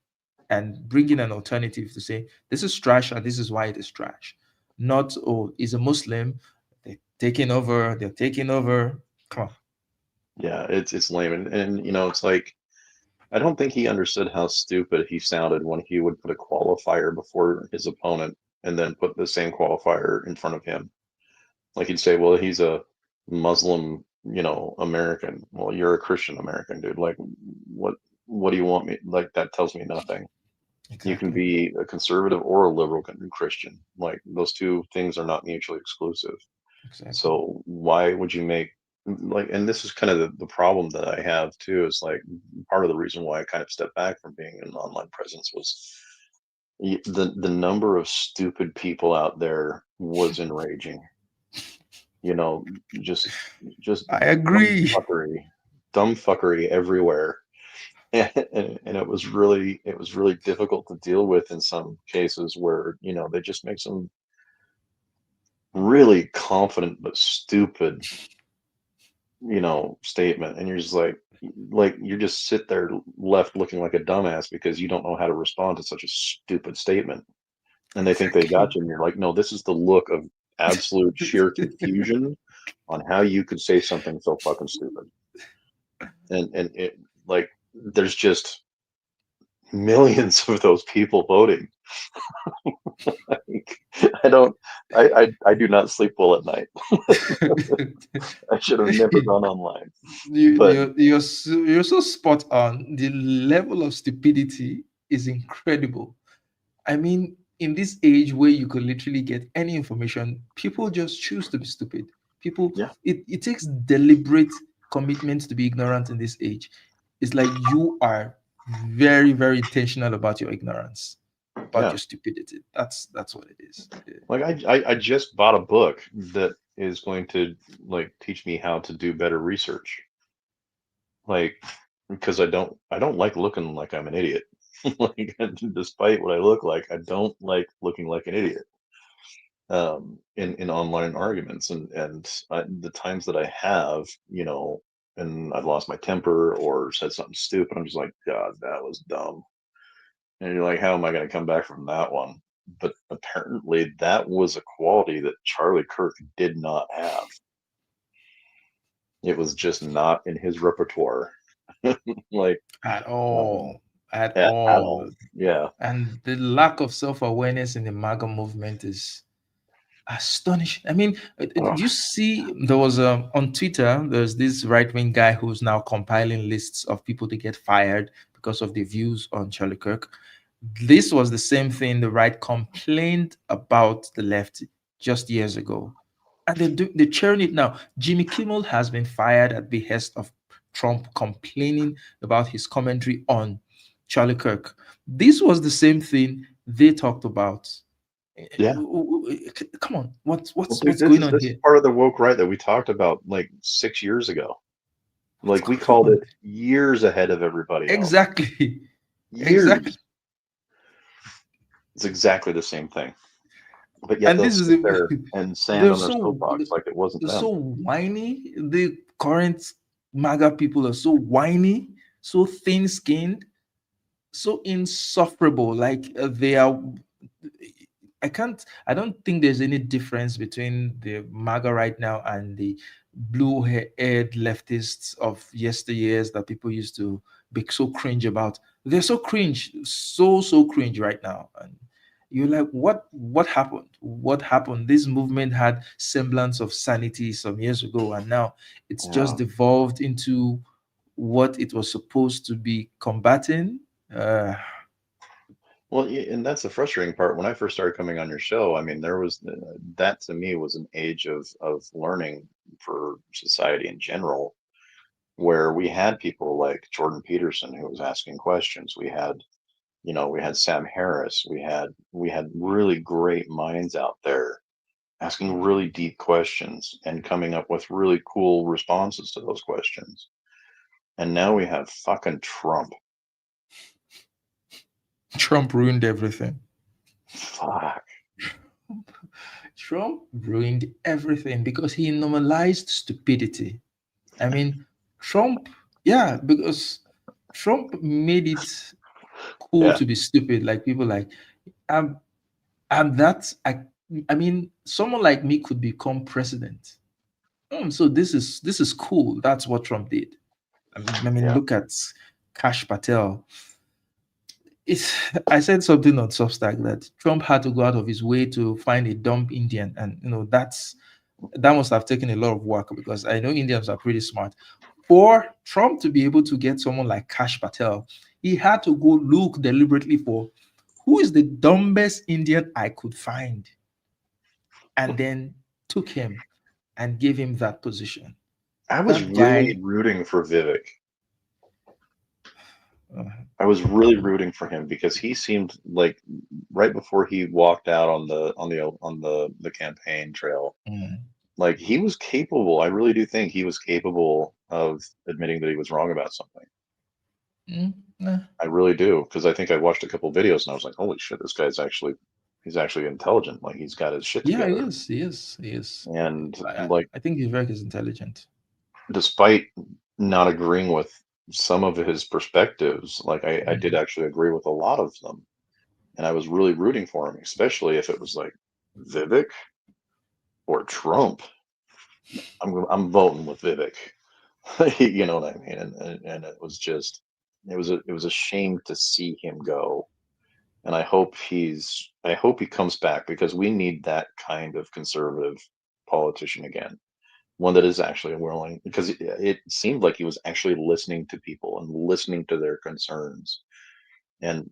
A: and bringing an alternative to say this is trash and this is why it is trash. Not, oh, is a Muslim, they're taking over. Come on.
L: Yeah, it's lame. And it's like I don't think he understood how stupid he sounded when he would put a qualifier before his opponent and then put the same qualifier in front of him. Like he'd say, well, he's a Muslim, American. Well, you're a Christian American, dude. Like, what do you want me? Like, that tells me nothing.
A: Exactly.
L: You can be a conservative or a liberal Christian. Like, those two things are not mutually exclusive.
A: Exactly.
L: So why would you make like? And this is kind of the problem that I have too. Is like part of the reason why I kind of stepped back from being an online presence was the number of stupid people out there was enraging. Just
A: I agree.
L: dumb fuckery everywhere. And it was really difficult to deal with in some cases where they just make some really confident but stupid statement, and you're just like you just sit there left looking like a dumbass because you don't know how to respond to such a stupid statement, and they think they got you, and you're like, no, this is the look of absolute sheer confusion on how you could say something so fucking stupid. And it, like, there's just millions of those people voting. I do not sleep well at night. I should have never gone online.
A: You're so spot on. The level of stupidity is incredible. I mean, in this age where you could literally get any information, people just choose to be stupid. It takes deliberate commitment to be ignorant in this age. It's like you are very, very intentional about your ignorance, about your stupidity. That's what it is.
L: Like I just bought a book that is going to like teach me how to do better research. Like, because I don't like looking like I'm an idiot. Like, despite what I look like, I don't like looking like an idiot in online arguments. The times that I have, and I've lost my temper or said something stupid, I'm just like, God, that was dumb. And you're like, how am I going to come back from that one? But apparently, that was a quality that Charlie Kirk did not have. It was just not in his repertoire. Like,
A: At all. At
L: at all.
A: all.
L: Yeah.
A: And the lack of self-awareness in the MAGA movement is astonishing. I mean, you see, there was on Twitter, there's this right-wing guy who's now compiling lists of people to get fired because of their views on Charlie Kirk. This was the same thing the right complained about the left just years ago. And they're cheering it now. Jimmy Kimmel has been fired at the behest of Trump complaining about his commentary on Charlie Kirk. This was the same thing they talked about.
L: Yeah.
A: Come on, what's
L: This
A: going
L: is
A: on
L: this
A: here?
L: is part of the woke right that we talked about like 6 years ago. Like, we called it years ahead of everybody else.
A: Exactly.
L: Years.
A: Exactly.
L: It's exactly the same thing. But yet
A: And
L: they'll
A: this is
L: sit there and stand
A: they're
L: on their
A: so
L: soapbox like it wasn't
A: they're
L: them.
A: so whiny. The current MAGA people are so whiny, so thin-skinned, so insufferable. Like they are. I don't think there's any difference between the MAGA right now and the blue-haired leftists of yesteryears that people used to be so cringe about. They're so cringe, so cringe right now. And you're like, what happened? What happened? This movement had semblance of sanity some years ago, and now it's just
L: Yeah.
A: devolved into what it was supposed to be combating. Uh,
L: Well, and that's the frustrating part. When I first started coming on your show, I mean, there was that to me was an age of learning for society in general, where we had people like Jordan Peterson who was asking questions. We had Sam Harris. We had really great minds out there asking really deep questions and coming up with really cool responses to those questions. And now we have fucking Trump.
A: Trump ruined everything.
L: Fuck.
A: Trump ruined everything because he normalized stupidity. I mean, Trump, yeah, because Trump made it cool
L: Yeah.
A: to be stupid. Like people like, um, I'm that. I mean, someone like me could become president. So this is cool. That's what Trump did. I mean,
L: Yeah.
A: look at Kash Patel. I said something on Substack that Trump had to go out of his way to find a dumb Indian, and that must have taken a lot of work because I know Indians are pretty smart. For Trump to be able to get someone like Kash Patel, he had to go look deliberately for who is the dumbest Indian I could find, and then took him and gave him that position.
L: I was
A: That
L: really
A: guy,
L: rooting for Vivek.
A: uh,
L: I was really rooting for him because he seemed like right before he walked out on the campaign trail,
A: mm,
L: like he was capable. I really do think he was capable of admitting that he was wrong about something.
A: eh.
L: I really do because I think I watched a couple videos and I was like, holy shit, this guy's he's actually intelligent. Like he's got his shit
A: Yeah, he
L: together.
A: is. He is. He is.
L: And
A: I,
L: like,
A: I think Vivek is intelligent.
L: despite not agreeing with some of his perspectives, like I did actually agree with a lot of them. And I was really rooting for him, especially if it was like Vivek or Trump. I'm voting with Vivek. You know what I mean? And it was just it was a shame to see him go. And I hope he comes back because we need that kind of conservative politician again. One that is actually willing, because it seemed like he was actually listening to people and listening to their concerns, and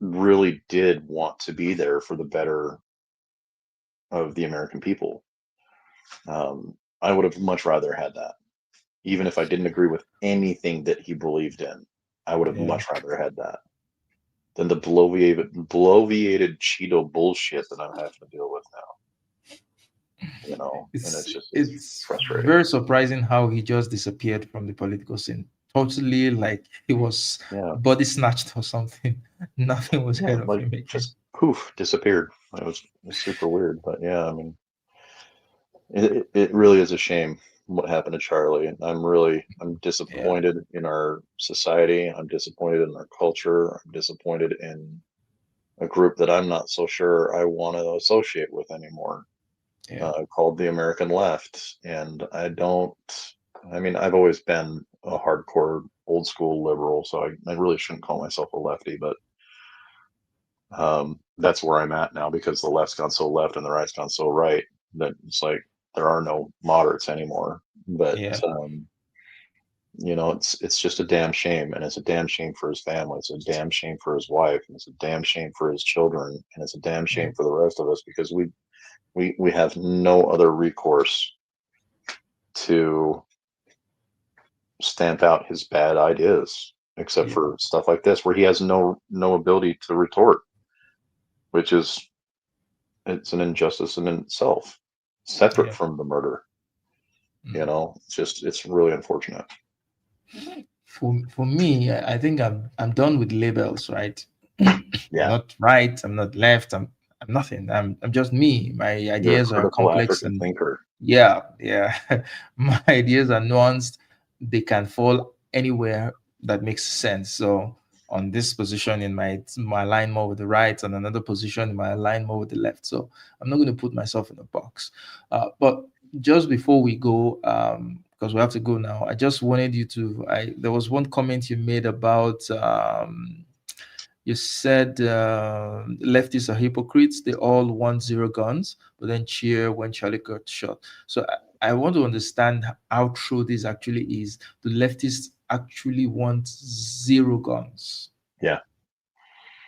L: really did want to be there for the better of the American people. I would have much rather had that, even if I didn't agree with anything that he believed in. I would have
A: Yeah.
L: much rather had that than the bloviated Cheeto bullshit that I'm having to deal with now. And it's
A: It's
L: just
A: it's
L: frustrating.
A: very surprising how he just disappeared from the political scene totally like he was
L: Yeah.
A: body snatched or something. Nothing was
L: Yeah,
A: heard of
L: like
A: him again.
L: just poof, disappeared. It was super weird, but yeah, I mean, it really is a shame what happened to Charlie, and I'm
A: Yeah,
L: disappointed in our society. I'm disappointed in our culture. I'm disappointed in a group that I'm not so sure I want to associate with anymore,
A: yeah,
L: called the American left. And I mean, I've always been a hardcore old school liberal, so I really shouldn't call myself a lefty, but that's where I'm at now because the left's gone so left and the right's gone so right that it's like there are no moderates anymore. But
A: yeah,
L: it's just a damn shame, and it's a damn shame for his family. It's a damn shame for his wife, and it's a damn shame for his children, and it's a damn
A: yeah,
L: shame for the rest of us because we have no other recourse to stamp out his bad ideas except
A: yeah,
L: for stuff like this where he has no ability to retort, which is it's an injustice in itself, separate
A: yeah.
L: from the murder.
A: Mm.
L: It's really unfortunate.
A: For me, I think I'm done with labels, right? I'm
L: Yeah,
A: not right, I'm not left, I'm nothing. I'm just me. My
L: you're a
A: ideas are
L: critical
A: complex
L: African
A: and
L: thinker.
A: yeah, yeah. My ideas are nuanced. They can fall anywhere that makes sense. So on this position in my line more with the right, and another position in my line more with the left. So I'm not going to put myself in a box. But just before we go, because we have to go now, I just wanted you to. There was one comment you made about. You said leftists are hypocrites. They all want zero guns, but then cheer when Charlie got shot. So I want to understand how true this actually is. Do leftists actually want zero guns?
L: Yeah,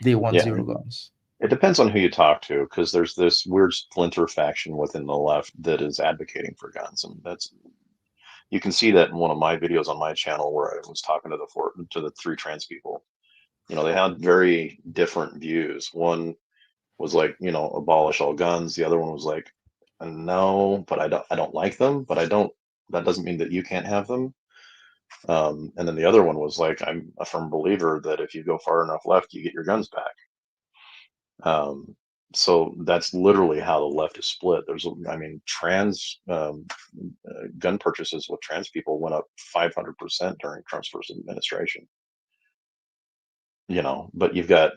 A: They want
L: yeah.
A: zero guns.
L: It depends on who you talk to, because there's this weird splinter faction within the left that is advocating for guns, and you can see that in one of my videos on my channel where I was talking to the three trans people. They had very different views. One was like, abolish all guns. The other one was like, no, but I don't like them, but that doesn't mean that you can't have them. And then the other one was like, I'm a firm believer that if you go far enough left, you get your guns back. So that's literally how the left is split. I mean, trans gun purchases with trans people went up 500% during Trump's first administration. But you've got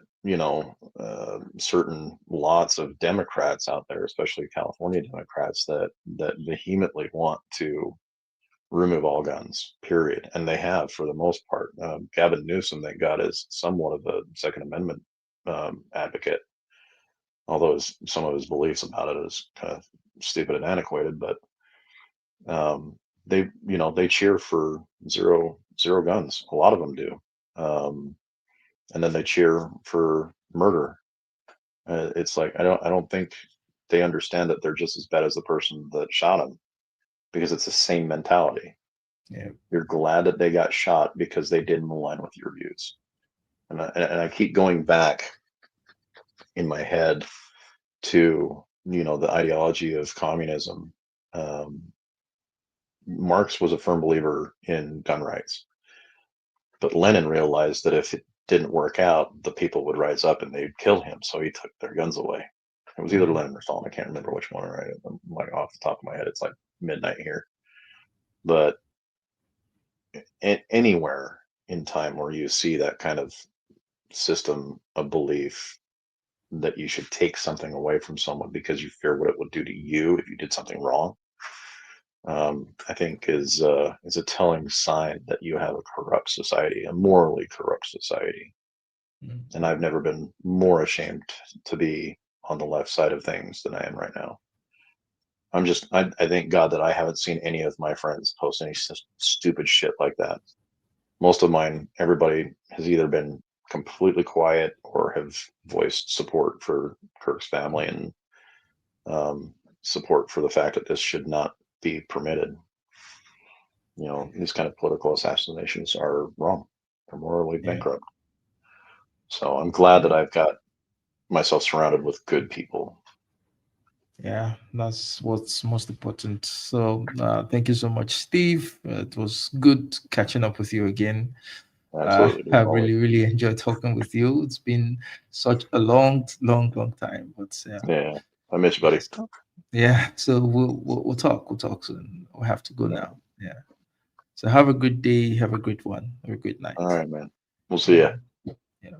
L: certain lots of Democrats out there, especially California Democrats, that vehemently want to remove all guns, period, and they have for the most part. Gavin Newsom, thank God, is somewhat of a Second Amendment advocate, although some of his beliefs about it is kind of stupid and antiquated. But they cheer for zero guns. A lot of them do. And then they cheer for murder. It's like I don't think they understand that they're just as bad as the person that shot him, because it's the same mentality.
A: Yeah,
L: You're glad that they got shot because they didn't align with your views, and I keep going back in my head to the ideology of communism. Um, Marx was a firm believer in gun rights, but Lenin realized that if it didn't work out, the people would rise up and they'd kill him. So he took their guns away. It was either Lenin or Stalin. I can't remember which one. Right, I'm like off the top of my head. It's like midnight here. But anywhere in time where you see that kind of system of belief that you should take something away from someone because you fear what it would do to you if you did something wrong, I think is a telling sign that you have a corrupt society, a morally corrupt society. And I've never been more ashamed to be on the left side of things than I am right now. I thank God that I haven't seen any of my friends post any stupid shit like that. Most of mine, everybody has either been completely quiet or have voiced support for Kirk's family and support for the fact that this should not be permitted. These kind of political assassinations are wrong. They're morally
A: yeah,
L: bankrupt. So I'm glad that I've got myself surrounded with good people.
A: Yeah, that's what's most important. So thank you so much, Steve. It was good catching up with you again.
L: Absolutely.
A: I really enjoyed talking with you. It's been such a long time. But
L: Yeah, I miss you, buddy.
A: yeah, so we'll talk. We'll talk soon. We'll have to go
L: Yeah.
A: now. Yeah. So have a good day. Have a great one. Have a great night.
L: All right, man. We'll see ya.
A: Yeah.